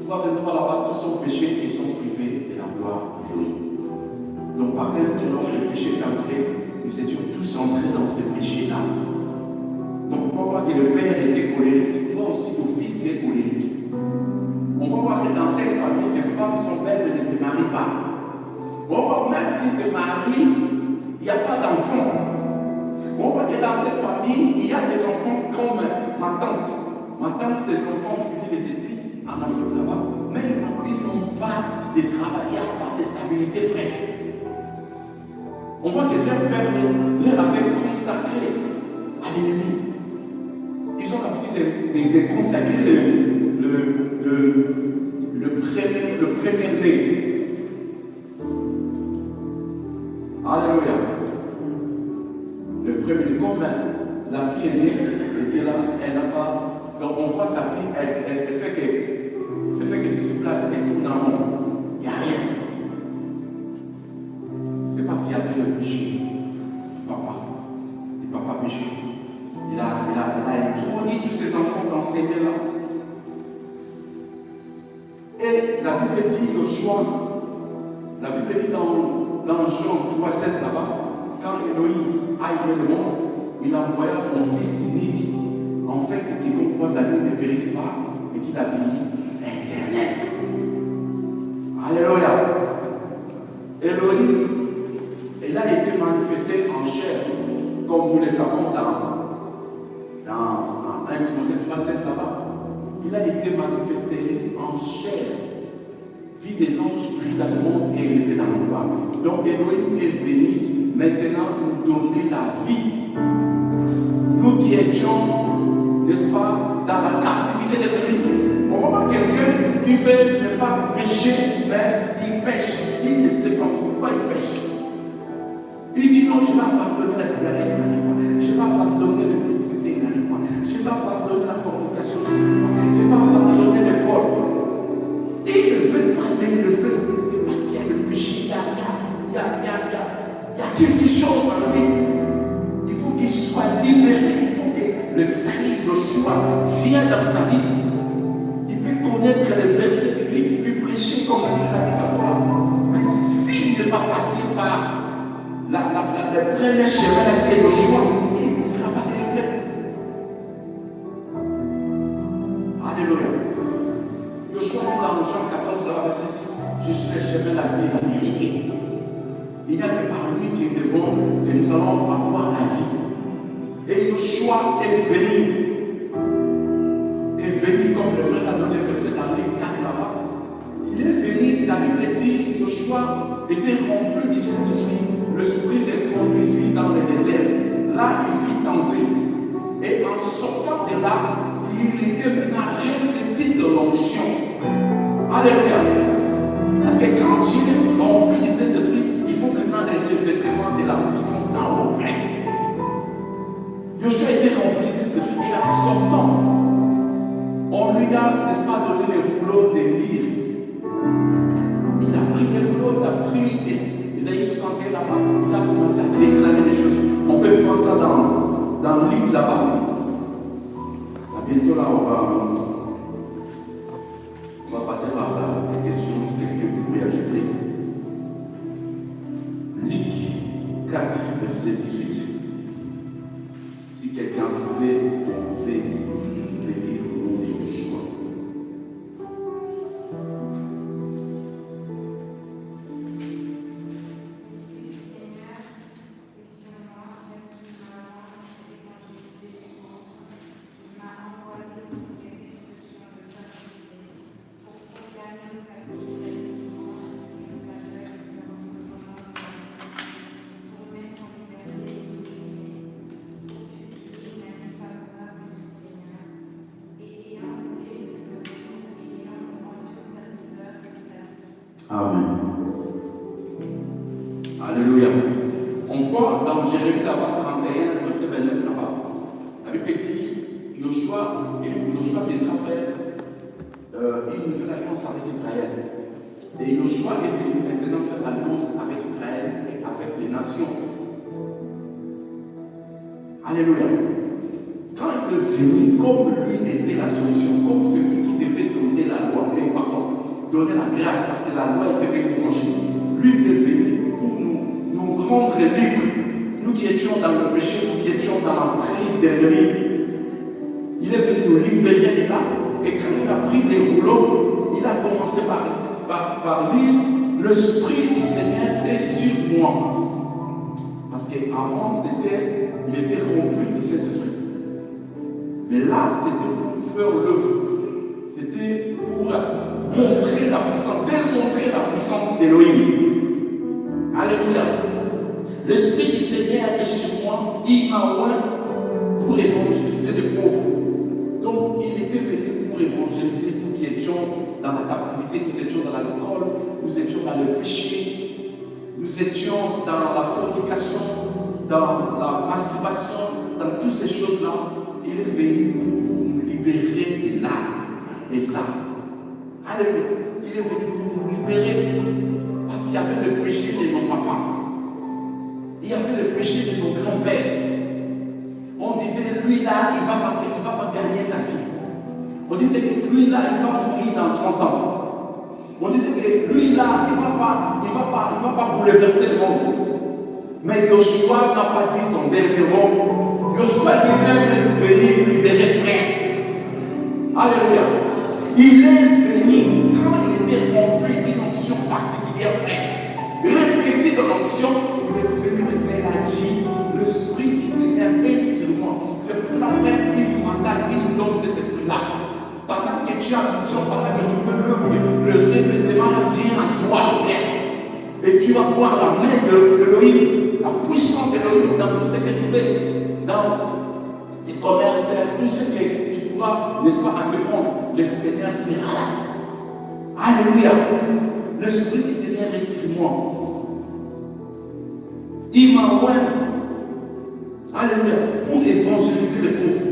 3:23 là-bas, tous sont péchés et sont privés de la gloire de Dieu. Donc par un seul homme, le péché est entré, nous étions tous entrés dans ce péché-là. Donc on va voir que le père était colérique, il voit aussi le fils qui est colérique. On va voir que dans telle famille, les femmes sont belles mais ne se marient pas. On va voir même s'ils se marient, il n'y a pas d'enfants. On voit que dans cette famille, il y a des enfants comme ma tante. Ma tante, ses enfants ont fini les études en Afrique là-bas, mais ils n'ont pas de travail, il n'y a pas de stabilité, frère. On voit que leur père leur avait consacré à l'ennemi. Ils ont l'habitude de consacrer le premier né. Alléluia. Le premier né, comme la fille aînée était là, elle n'a pas. Donc on voit sa fille, elle fait que de se place, elle tourne dans le monde. Il n'y a rien. C'est parce qu'il y avait le péché du papa. Le papa péché. Il a introduit tous ses enfants dans ces lieux-là. Et la Bible dit Joshua, la Bible dit dans Jean 3:16 là-bas, quand Elohim a aimé le monde, il envoya son fils unique, en fait, qui compose la vie ne périsse pas, mais qu'il a vie éternelle. Alléluia. Elohim, il a été manifesté en chair, comme nous le savons dans 1 Timothée 3:7 là-bas. Il a été manifesté en chair, vie des anges pris dans le monde et élevé dans le gloire. Donc Elohim est venu maintenant nous donner la vie. Nous qui étions, n'est-ce pas, dans la captivité de l'ennemi. On va voir quelqu'un qui veut ne pas pécher, mais il pêche. Il ne sait pas pourquoi il pêche. Il dit non, je vais abandonner la cigarette, il n'arrive pas. Je vais abandonner la publicité, il n'arrive pas. Je vais abandonner la fornication, il n'arrive pas. Je vais abandonner les vols. Il ne veut pas, mais il le fait. C'est parce qu'il y a le péché, il y a quelque chose en lui. Il faut qu'il soit libéré, il faut que le salut, le choix vient dans sa vie, il peut connaître les versets bibliques, il peut prêcher comme le frère a dit tantôt. Mais s'il n'est pas passé par le premier chemin qui est le choix, il ne sera pas délivré. Alléluia. Yoshua dit dans Jean 14, verset 6, je suis le chemin, la vie, la vérité. Il n'y a que par lui que nous allons avoir la vie. Et Yoshua est venu, comme le frère a donné le verset dans les 4 là-bas. Il est venu, la Bible dit, Yoshua était rempli du Saint-Esprit. L'Esprit les conduisit dans le désert. Là, il fit tenter. Et en sortant de là, il était maintenant revêtu de l'onction. Alléluia. Parce que quand tu es rempli du Saint-Esprit, il faut maintenant les revêtements de la puissance dans le vrai. Yoshua était rempli du Saint-Esprit et en sortant, on lui a, n'est-ce pas, donné les rouleaux de lyre. Il a pris les rouleaux, il a pris Isaïe 61 là-bas, il a commencé à déclarer des choses. On peut prendre ça dans le livre là-bas. Bientôt là, on va passer par la question si quelqu'un pouvait ajouter. Luc 4, verset 18. Si quelqu'un pouvait lire au nom de Yoshua. Amen. Alléluia. On voit dans Jérémie là-bas, 31, verset 29 là-bas. La Bible dit, Yoshua viendra faire une nouvelle alliance avec Israël. Et Yoshua est venu maintenant faire l'alliance avec Israël et avec les nations. Alléluia. Quand il est venu, comme lui était la solution, comme celui qui devait donner la loi, donner la grâce, parce que la loi était venue manger. Lui, il est venu pour nous rendre libres. Nous qui étions dans le péché, nous qui étions dans la prise de l'ennemi. Il est venu nous libérer de là. Et quand il a pris les rouleaux, il a commencé par lire l'Esprit du Seigneur est sur moi. Parce qu'avant, il était rempli de cet esprit. Mais là, c'était pour faire l'œuvre. C'était pour montrer la puissance, démontrer la puissance d'Élohim. Alléluia. L'Esprit du Seigneur est sur moi, il m'a oint pour évangéliser les pauvres. Donc, il était venu pour évangéliser nous qui étions dans la captivité, nous étions dans l'alcool, nous étions dans le péché, nous étions dans la fornication, dans la masturbation, dans toutes ces choses-là. Il est venu pour nous libérer de là et ça. Alléluia. Il est venu pour nous libérer. Parce qu'il y avait le péché de nos papas. Il y avait le péché de nos grands-pères. On disait, lui là, il ne va pas gagner sa vie. On disait que lui là, il va mourir dans 30 ans. On disait que lui là, il ne va pas bouleverser le monde. Mais Yoshua n'a pas dit son dernier mot. Yoshua lui-même est venu libérer frère. Alléluia. Il est venu quand il était rempli d'une onction particulière, frère. Revêtu de l'onction, il est venu maintenant, il a dit, l'Esprit du Seigneur est sur moi. C'est pour cela, frère, il nous mandate, il nous donne cet esprit-là. Pendant que tu as mission, pendant que tu peux l'œuvrer, le revêtement vient à toi, frère. Et tu vas voir la main de l'Élohim, la puissance de l'Élohim dans tout ce que tu fais, dans tes commerces, tout ce que tu pourras, n'est-ce pas, entreprendre. Le Seigneur sera là. Alléluia. L'Esprit du Seigneur est sur moi. Il m'a oint. Alléluia. Pour évangéliser les pauvres.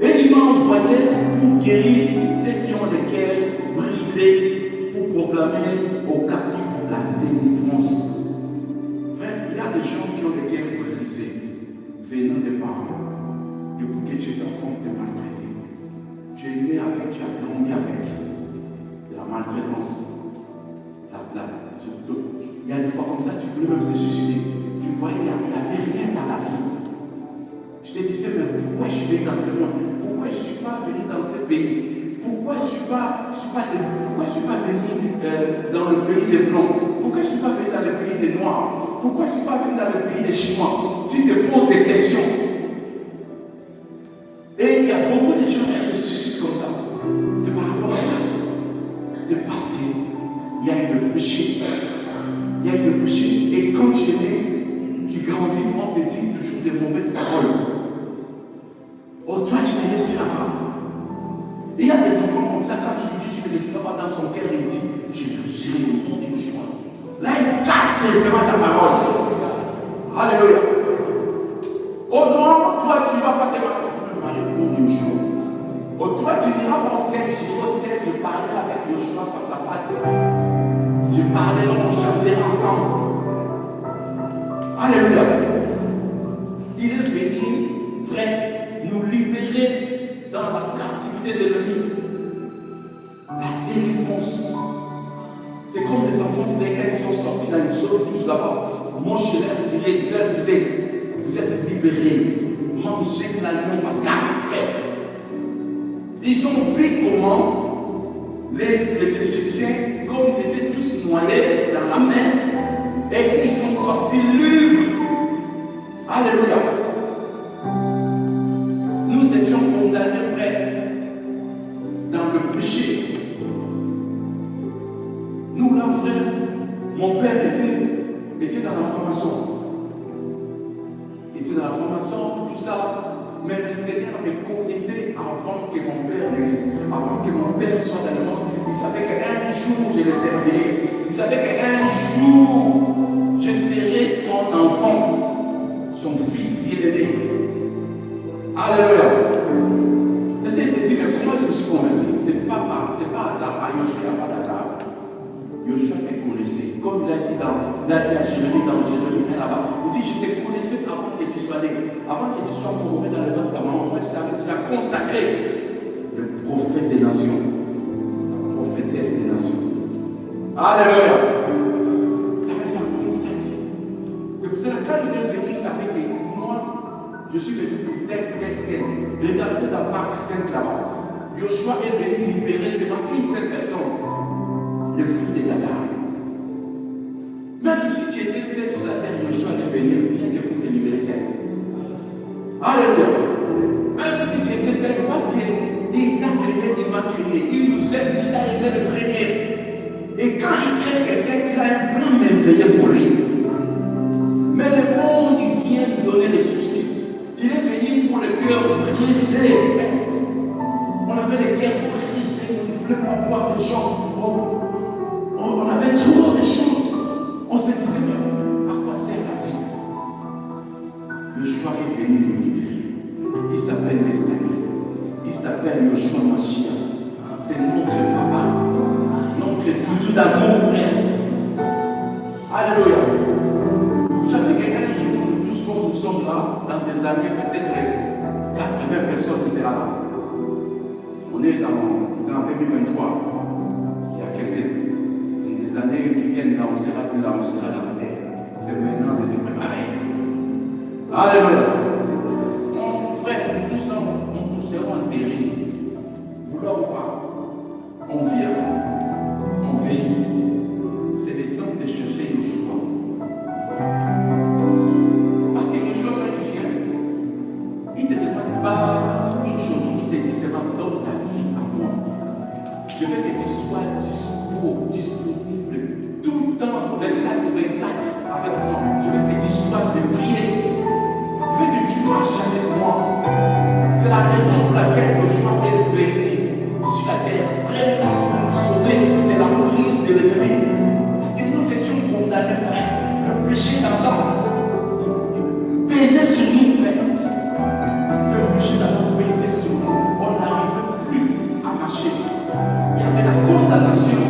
Et il m'a envoyé pour guérir ceux qui ont les cœurs brisés, pour proclamer aux captifs la délivrance. Frère, il y a des gens qui ont les cœurs brisés, venant des parents. Et pour que tu te maltraitance. Il y a des fois comme ça, tu voulais même te suicider. Tu voyais, il n'y avait rien dans la vie. Je te disais, mais pourquoi je vais dans ce monde? Pourquoi je ne suis pas venu dans ce pays? Pourquoi je ne suis pas venu dans le pays des Blancs? Pourquoi je ne suis pas venu dans le pays des Noirs? Pourquoi je ne suis pas venu dans le pays des Chinois? Tu te poses des questions. Et il y a beaucoup de gens qui se suicident comme ça. C'est par rapport à ça. C'est parce qu'il y a eu le péché. Il y a eu le péché. Et quand tu es né, tu grandis, on te dit toujours des mauvaises paroles. Oh, toi, tu ne laisseras pas. Et il y a des enfants comme ça, quand tu lui dis tu ne laisseras pas dans son cœur, il dit j'ai reçu le nom du choix. Là, il casse directement ta parole. Alléluia. Oh non, toi, tu ne vas pas te marier au nom du choix. Oh, toi, tu diras mon Seigneur, je parlerai avec Yoshua face à face. Je parlerai, on chanter ensemble. Alléluia. Il est venu, frère, nous libérer dans la captivité de l'ennemi. La délivrance. C'est comme les enfants disaient quand ils sont sortis dans une zone tous là-bas. Mon cher leur disait, vous êtes libérés. Mangez l'aliment parce qu'à frère. Ils ont vu comment les Égyptiens, comme ils étaient tous noyés dans la mer, et qu'ils sont sortis libres. Alléluia. Nous étions condamnés, frère, dans le péché. Nous, là, frère, mon père était dans la formation. Il était dans la formation, tout ça. Mais le Seigneur me connaissait avant que mon père naisse, avant que mon père soit dans le monde. Il savait qu'un jour je le servirai. Il savait qu'un jour je serai son enfant, son fils bien-aimé. Alléluia. Peut-être te dit, mais comment je me suis converti? C'est pas hasard. Yoshua, il n'y a pas d'hasard. Yoshua me connaissait. Comme il a dit à Jérémie, dans Jérémie 1 là-bas, il dit, je te connaissais avant que tu sois né, avant que tu sois formé dans le ventre de ta maman. Moi, je t'avais déjà consacré le prophète des nations, la prophétesse des nations. Alléluia. Tu avais déjà consacré. C'est pour ça que quand il est venu, il savait que moi, je suis venu pour tel. Regardez la Pâque sainte là-bas. Yoshua est venu libérer seulement une seule personne, le fou de Gadara. Même si tu étais seul sur la terre, Yoshua est venu rien que pour te libérer seul. Alléluia. Même si tu étais seul, parce qu'il t'a créé, il m'a créé, il nous a aidé le premier. Et quand il crée quelqu'un, il a un plan merveilleux pour lui. Mais le monde, il vient nous donner des soucis. Il est venu pour le cœur brisé. On avait les cœurs brisés, on ne voulait pas voir les gens. On avait trop de choses. On se disait, mais à quoi sert la vie? Le choix est venu nous libérer. Il s'appelle Messiah. Il s'appelle Yoshua Mashiach. C'est notre papa. Notre toutou d'amour, frère. Alléluia. Vous savez qu'un jour, nous tous comme nous sommes là, dans des années, peut-être 80 personnes qui seront là. On est dans 2023. Il y a quelques années qui viennent là, on sera plus là, on sera dans la terre. C'est maintenant de se préparer. Alléluia. Mon frère, nous tous là, nous serons enterrés. Vouloir ou pas, on vient. On veille. C'est le temps de chercher Yoshua. Parce que Yoshua, quand il vient, il ne te demande pas une chose, il te dit seulement donne ta vie à moi. Je veux que tu sois disponible tout le temps, 24 avec moi. Je veux que tu sois de prier. Je veux que tu marches avec moi. C'est la raison pour laquelle Yoshua est venu sur la terre, prêt pour nous sauver de la prise de l'ennemi. Parce que nous étions condamnés, frère. Le péché d'Adam pesait sur nous, frère. Le péché d'Adam pesait sur nous. On n'arrivait plus à marcher. Il y avait la condamnation.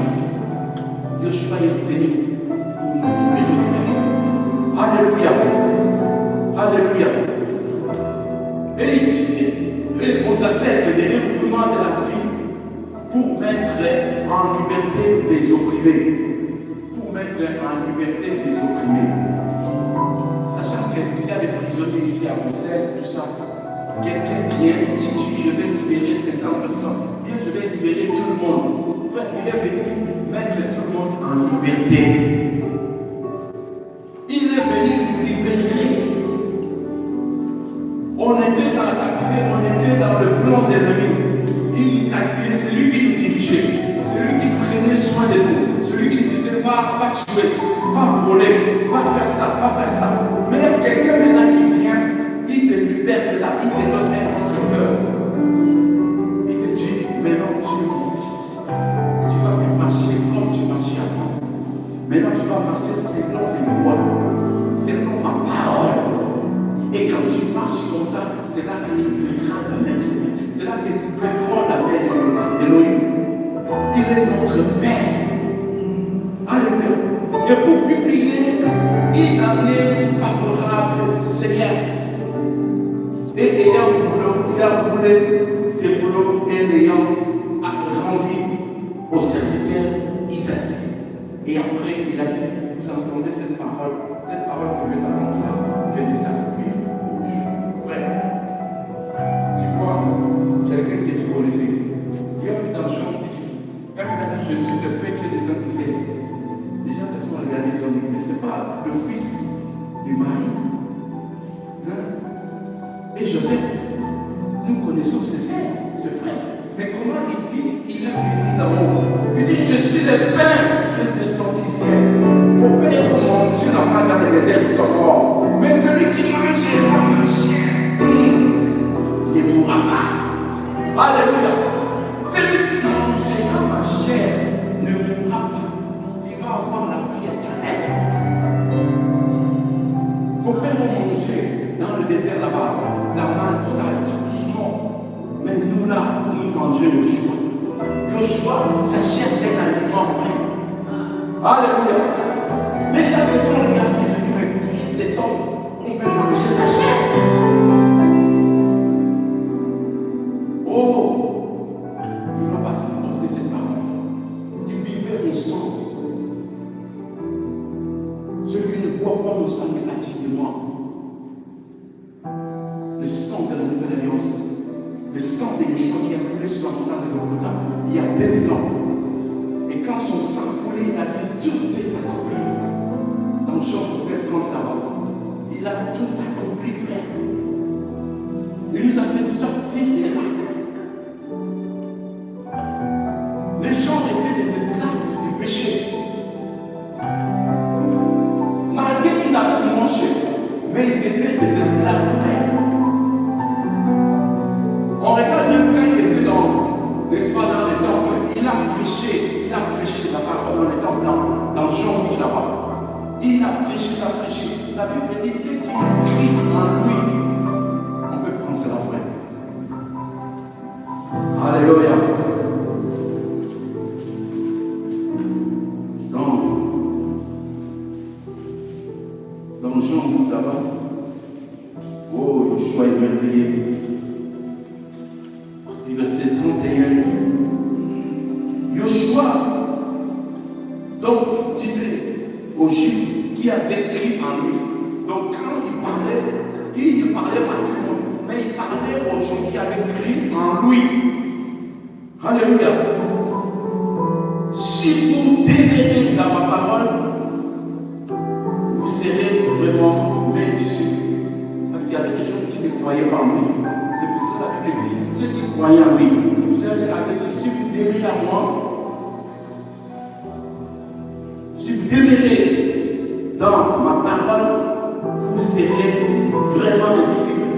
Yoshua est venu pour nous libérer, frère. Alléluia. Alléluia. Et on s'appelle le recouvrement de la vie pour mettre en liberté les opprimés. Pour mettre en liberté les opprimés. Sachant que s'il y a des prisonniers ici à Bruxelles, tout ça, quelqu'un vient, il dit je vais libérer 50 personnes. Bien, je vais libérer tout le monde. Frère, il est venu mettre tout le monde en liberté. Il est venu nous libérer. On était dans la captivité, on était dans le plan de l'ennemi. Il nous calculait, c'est lui qui nous dirigeait, c'est lui qui prenait soin de nous, celui qui nous disait va tuer, va voler, va faire ça, va faire ça. Mais quelqu'un maintenant qui vient, il te libère de là, il te donne un autre cœur. Il te dit, maintenant tu es mon fils, tu vas plus marcher comme tu marchais avant. Maintenant tu vas marcher selon les lois, selon ma parole. Et quand tu marches comme ça, c'est là que tu verras la même Seigneur. C'est là que nous verrons la paix d'Élohim. Il est notre Père. Alléluia. Et pour publier, il en est favorable, Seigneur. Et ayant boulot, il a roulé ses boulots et l'ayant rendu au serviteur, il s'assit. Et après, il a dit, vous entendez cette parole que je vais t'entendre là, faites des accomplis. Frère, tu vois quelqu'un que tu connaissais, il y a dans Jean 6, quand il a dit je suis le Père qui descend du ciel, les gens se sont regardés et ont dit mais ce n'est pas le fils de Marie. Hein? Et Joseph, nous connaissons ce frère. Mais comment il dit, il est venu dans mon monde. Il dit je suis le Père qui descend du ciel. Il faut payer pour manger dans le désert, ils sont morts. Mais celui qui mangera ma chair, il ne mourra pas. Alléluia. Celui qui mangera ma chair ne mourra pas. Il va avoir la vie éternelle. Il faut pas manger dans le désert là-bas. La manne, tout ça, ils sont tous morts. Mais nous là, nous mangeons Yoshua. Yoshua, sa chair, c'est un aliment, frère. Alléluia. Les gens se sont regardés et se disent mais qui est cet homme qu'on peut manger sa chair? Oh, il ne va pas supporter cette parole. Il buvait mon sang. Celui qui ne boit pas mon sang n'est pas digne de moi. Le sang de la nouvelle alliance, le sang de Yeshua qui a coulé sur la montagne de Golgotha il y a 2000 ans. Et quand son sang coulait, il a dit tout est accompli. Dans Jean 19, 30 là-bas, il a tout accompli, frère. Il nous a fait sortir des rails. Les gens étaient des esclaves du péché. Malgré qu'ils avaient mangé, mais ils étaient des esclaves, frère. On regarde même quand il était dans les temples, il a prêché la parole dans les temples, dans Jean 8 là-bas. Il a prêché. La Bible dit ce qui écrit en lui. On peut prendre cela, frère. Alléluia. Dans Jean 12 là-bas, oh, Yeshua est merveilleux. Verset 31. Yoshua donc disait aux Juifs qui avaient cru en lui. Donc quand il ne parlait pas à tout le monde, mais il parlait aux gens qui avaient cru en lui. Alléluia. Si vous demeurez dans ma parole, vous serez vraiment mes disciples. Parce qu'il y avait des gens qui ne croyaient pas en lui. C'est pour ça que la Bible dit ceux qui croyaient en lui. C'est pour ça qu'elle a dit si vous demeurez à moi, si vous demeurez dans ma parole, vous serez vraiment mes disciples.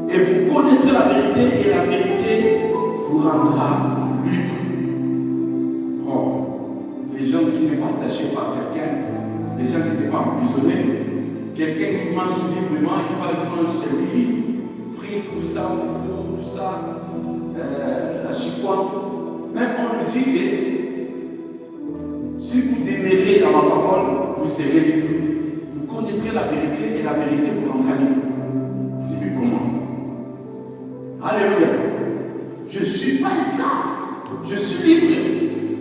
Et vous connaîtrez la vérité et la vérité vous rendra libre. Oh, les gens qui ne sont attachés par quelqu'un, les gens qui ne sont pas emprisonnés, quelqu'un qui mange librement, il mange ses vies. Tout ça, foufou, tout ça, la chicoine. Même on nous dit que si vous demeurez dans ma parole, vous serez libre. Vous connaîtrez la vérité et la vérité vous rendra libre. Je dis mais comment? Alléluia. Je ne suis pas esclave. Je suis libre.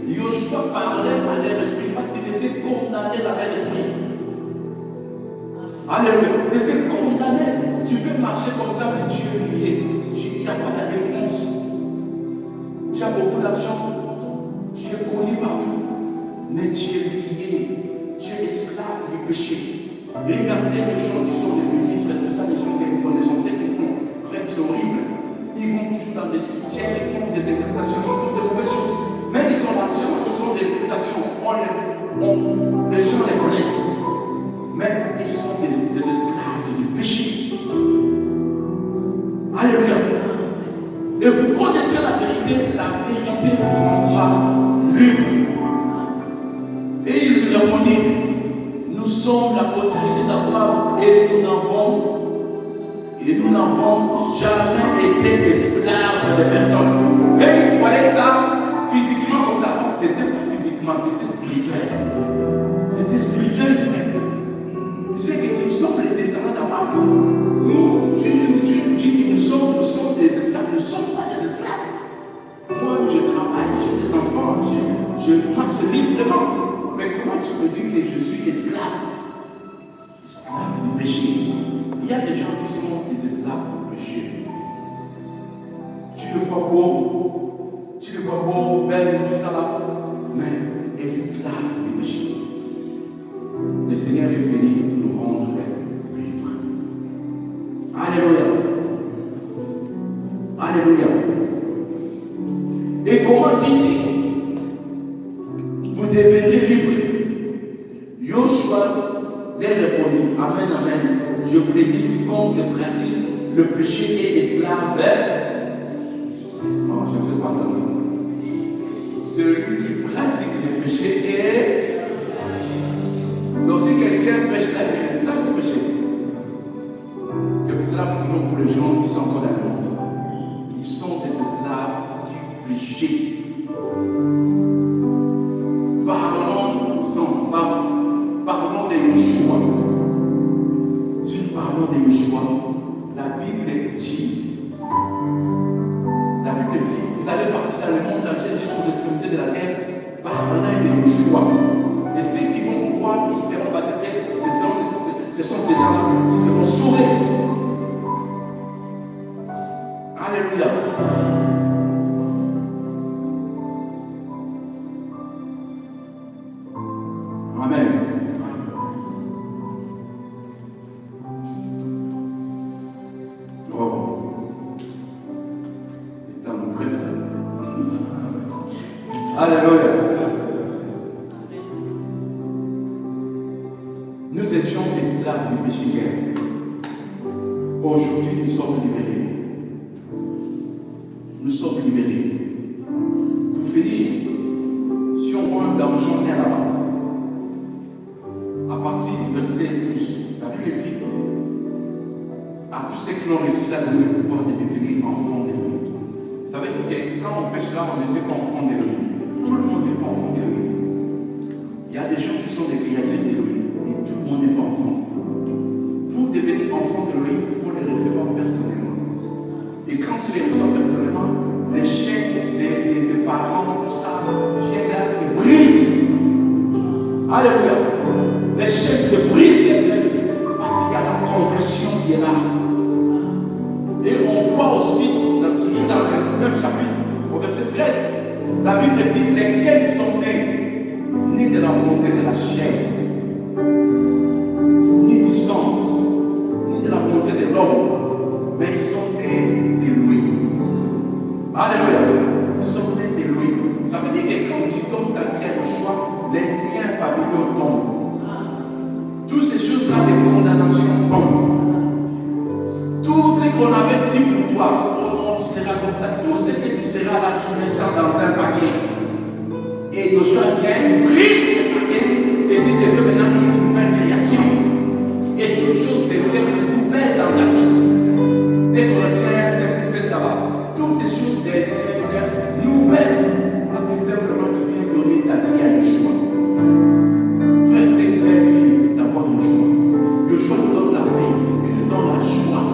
Yoshua parlait à leur esprit parce qu'ils étaient condamnés dans leur esprit. Alléluia. Ils étaient condamnés. Tu peux marcher comme ça, mais tu es lié. Il n'y a pas de réponse. Tu as beaucoup d'argent. Tu es connu partout. Mais tu es lié. Tu es esclave du péché. Regardez les gens qui sont des ministres, tout ça, les gens que vous connaissez, ce qu'ils font. Frère, c'est horrible. Ils vont toujours dans des cimetières, ils font des interprétations, ils font de mauvaises choses. Mais ils ont l'argent, ils ont des réputations. Les gens les connaissent. Mais ils sont des esclaves du péché. Alléluia. Et vous connaîtrez la vérité vous rendra libre. Et il lui répondit, nous sommes la possibilité d'avoir et nous n'avons jamais été esclaves de personne. Et il voyait ça physiquement comme ça. Donc, n'était pas physiquement, c'était spirituel. C'était spirituel, frère. Tu sais que nous sommes les descendants d'Abraham. Dieu nous dit que nous sommes des esclaves. Nous ne sommes pas des esclaves. Moi, je travaille, j'ai des enfants, je marche librement. Mais comment tu me dis que je suis esclave? Esclave du péché. Il y a des gens qui sont des esclaves du péché. Tu le vois beau, belle, tout ça là. Mais esclave du péché. Le Seigneur est venu nous rendre libres. Alléluia. Alléluia. Et comment dit-il? Vous devenez libre. Joshua leur répondit, Amen, Amen. Je vous l'ai dit, quiconque pratique le péché est esclave. Non, je ne veux pas entendre. Celui qui pratique le péché est. Donc si quelqu'un pêche la vie, c'est là le péché. C'est pour cela que pour les gens qui sont encore dans le monde, qui sont des esclaves du péché. Parlons de Yeshua. Si nous parlons de Yeshua, la Bible dit, vous allez partir dans le monde entier jusqu'aux extrémités de la terre, parlant de Yeshua. Et ceux qui vont croire, ils seront baptisés, ce sont ces gens-là qui seront sauvés. Alléluia. Amen. Oh. C'est un Christ. Alléluia. Nous étions esclaves du péché. Aujourd'hui, nous sommes libérés. Nous sommes libérés. Pour finir, si on voit un danger, on est là-bas. À partir du verset 12, la Bible dit à tous ceux qui l'ont réussi à donner le pouvoir de devenir enfants de Dieu. Ça veut dire que quand on pêche là, on n'était pas enfant de Dieu. Tout le monde n'est pas enfant de Dieu. Il y a des gens qui sont des créatures de Dieu, et tout le monde n'est pas enfant. Pour devenir enfant de Dieu, il faut les recevoir personnellement. Et quand tu les reçois personnellement, les chaînes des parents, tout ça, viennent là, se brisent. Alléluia. Les chaînes se brisent d'elles-mêmes parce qu'il y a la conversion qui est là. Et on voit aussi, toujours dans le même chapitre, au verset 13, la Bible dit lesquels sont nés, ni de la volonté de la chair, ni du sang, ni de la volonté de l'homme, mais ils sont nés d'Élohim. Alléluia. Ils sont nés d'Élohim. Ça veut dire que quand tu donnes ta vie à Yeshua, les liens familiaux tombent. Toutes ces choses-là de condamnation tombent. Tout ce qu'on avait dit pour toi, oh non, tu seras comme ça. Tout ce que tu seras là, tu mets ça dans un paquet. Et Joshua vient, il brise ce paquet et tu deviens maintenant une nouvelle création. Et toute chose devient nouvelle dans ta vie. Dès qu'on tient c'est là-bas, toutes les choses deviennent nouvelles. Parce que simplement tu viens donner ta vie à Yeshua. Frère, c'est une belle vie d'avoir Yeshua. Yeshua nous donne la paix, il nous donne la joie.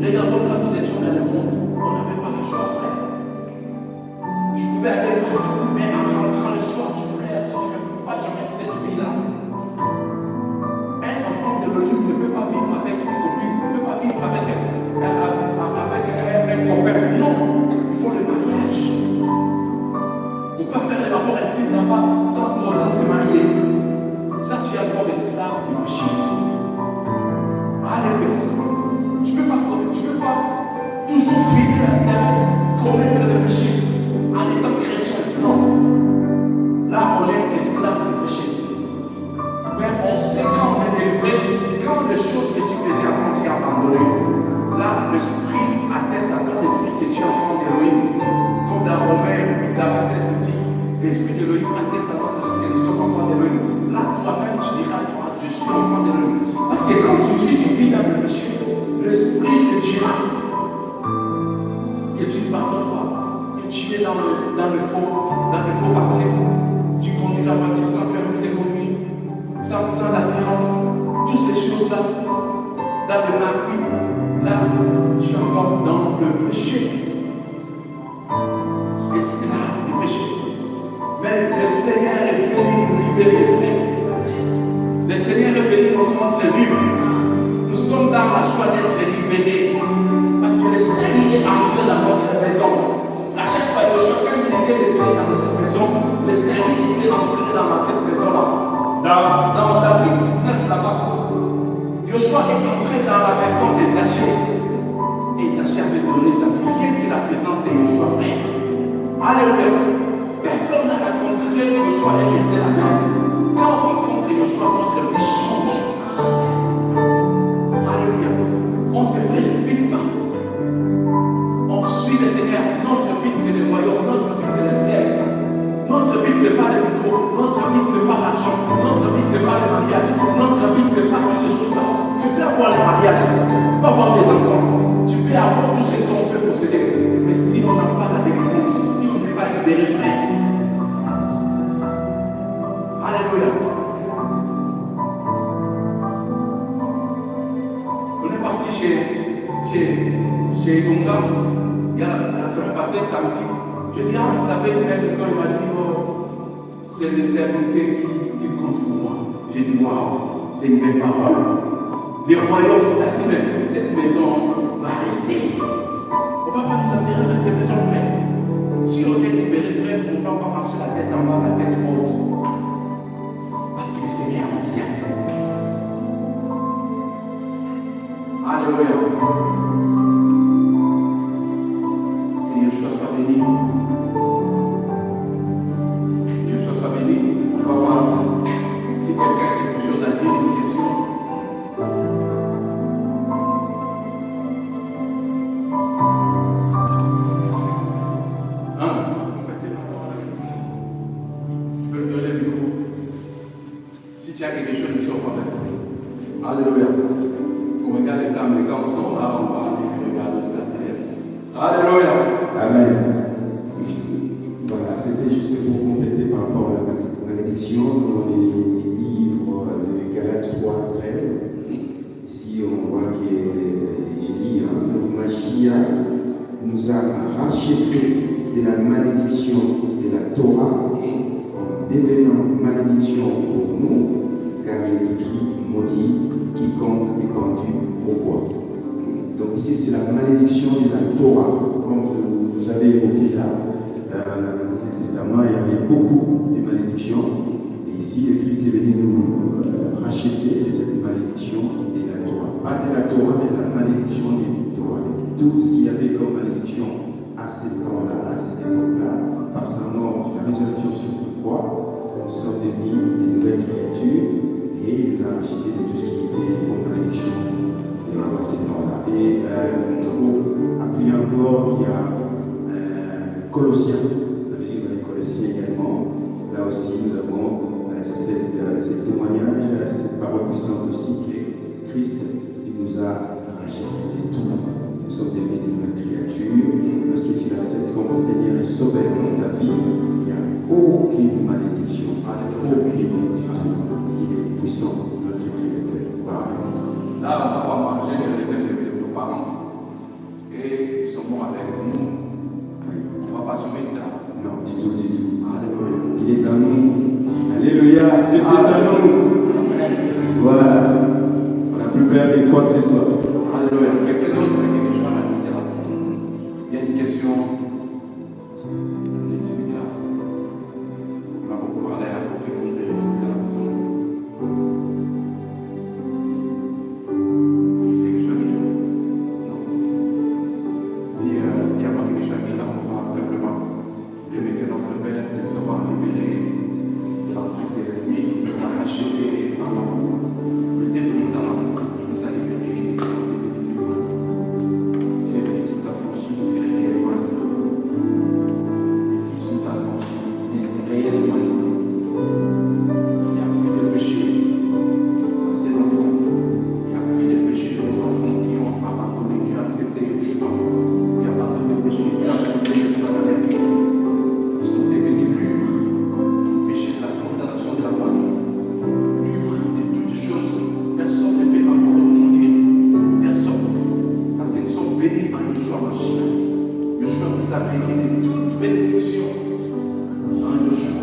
Regardons quand nous étions dans le monde, on n'avait pas la joie, frère. Mais en rentrant le soir, tu pleures, tu dis, mais pourquoi jamais cette vie-là? Un enfant de l'Élohim ne peut pas vivre avec une copine, ne peut pas vivre avec un copain. Non, il faut le mariage. On peut faire les rapports intimes là-bas sans pour autant se marier. Ça, tu es encore esclave du péché. Alléluia. Tu ne peux pas toujours vivre la semaine, commettre le péché en étant chrétien. Non. Là, on est esclave du péché. Mais on sait quand on est délivré, quand les choses que tu faisais avant, tu as abandonné. Là, l'esprit atteste à ton esprit que tu es enfant d'Élohim. Comme dans Romains 8, la verset nous dit, l'esprit d'Élohim atteste à notre esprit que nous sommes enfants d'Élohim. Là, toi-même, tu diras, moi, je suis enfant d'Élohim. Parce que quand tu vis dans le péché, l'esprit te dira que tu ne pardonnes pas, que tu es dans le faux papier. Tu conduis la voiture sans permis de conduire, sans d'assurance, toutes ces choses-là, dans le marquis, là, tu es encore dans le péché, esclave du péché. Mais le Seigneur est venu nous libérer, frère. Le Seigneur est venu nous rendre libres. Nous sommes dans la joie d'être libérés. Parce que le Seigneur est entré dans notre maison. À chaque fois que chacun était entré dans cette maison, le Seigneur était entré dans cette maison-là. Dans le 19 là-bas. Joshua est entré dans la maison des Zachée. Et Zachée avait donné sa vie. Rien que la présence de Joshua, frère. Alléluia. Personne n'a rencontré Joshua et laissé la main. Quand on rencontre Joshua, notre vie change. Alléluia. On ne se précipite pas. On suit le Seigneur. Notre but, c'est le royaume. Notre but, c'est le ciel. Notre but, ce n'est pas le micro. Notre but, ce n'est pas l'argent. Notre but, ce n'est pas le mariage. Notre but, ce n'est pas toutes ces choses-là. Tu peux avoir le mariage. Tu peux avoir des enfants. Tu peux avoir tout ce qu'on peut posséder. Mais si on n'a pas la délivrance, si on n'est pas libéré, frère. Alléluia. On est parti chez Lunga. Il y a la semaine passée, samedi. Je dis, vous avez une belle maison. Il m'a dit, oh, c'est l'éternité qui compte pour moi. J'ai dit, waouh, c'est une belle parole. Le royaume a dit, mais cette maison va rester. On ne va pas nous enterrer dans des maisons, frère. Si on est libéré, frère, on ne va pas marcher la tête en bas, la tête haute. Parce que le Seigneur nous aime. Alléluia. Que Yeshua soit béni. Que Yeshua soit béni. On va voir si quelqu'un a quelque chose à dire, une question. Tu peux me donner le micro. Si tu as quelque chose, ne sors pas maintenant. Alléluia. On regarde les temps, mais quand on sort là, on va aller regarder sa télé. Alléluia. Amen. Voilà, c'était juste pour compléter par rapport à la malédiction dans les livres de Galates 3:13. Ici, on voit que j'ai dit, le Mashiach nous a rachetés de la malédiction de la Torah en devenant malédiction pour nous, car il est écrit maudit quiconque est pendu au bois. Donc ici, c'est la malédiction de la Torah, comme vous avez évoqué là. Dans l'Ancien Testament, il y avait beaucoup de malédictions. Et ici, le Christ est venu nous racheter de cette malédiction de la Torah. Pas de la Torah, mais de la malédiction de la Torah. Tout ce qu'il y avait comme malédiction à ce temps-là, à cette époque-là, par sa mort, la résurrection sur la croix, nous sommes devenus des nouvelles créatures et il nous a racheté de tout ce qui était comme malédiction dans ces temps-là. Et pour appuyer encore, il y a Colossiens, dans le livre des Colossiens également. Là aussi, nous avons ce témoignage, cette parole puissante aussi que Christ nous a racheté de tout. Nous sommes devenus une nouvelle créature. Lorsque tu l'acceptes comme Seigneur et Sauveur dans ta vie, il n'y a aucune malédiction, aucune du tout. S'il est puissant, notre Créateur. Là, on ne va pas manger les réserves de nos parents. Et ils sont bons avec nous. On ne va pas assumer ça. Non, du tout, du tout. Alléluia. Il est à nous. Alléluia. Christ est à nous. Amen. Voilà. On n'a plus peur de quoi que ce soit. Alléluia. Quelqu'un d'autre a quelque chose à rajouter là? Il y a une question. L'intimité là. On a beaucoup parlé à tout le monde fait tout à la maison. Quelque chose à dire? Non. S'il n'y a pas quelque chose à dire, on va simplement remercier notre Père de nous avoir libérés de l'emprise de l'ennemi, de nous arracher par l'amour, le développement dans l'amour, il nous a libérés et nous sommes devenus libres. Si les fils nous affranchis, nous sommes réellement libres. Les fils nous affranchis, nous sommes réellement libres. Il n'y a plus de péché dans ces enfants. Il n'y a plus de péché dans nos enfants qui ont abandonné, qui ont accepté le choix. Il n'y a pas de péché qui ont accepté le choix dans leur vie. Ils sont devenus libres. Péché de la condamnation de la famille. Libres de toutes choses. Personne ne peut encore nous dire. Personne. Parce que nous sommes bénis par le choix Mashiach. Le choix nous a bénis de toute bénédiction. Dans le choix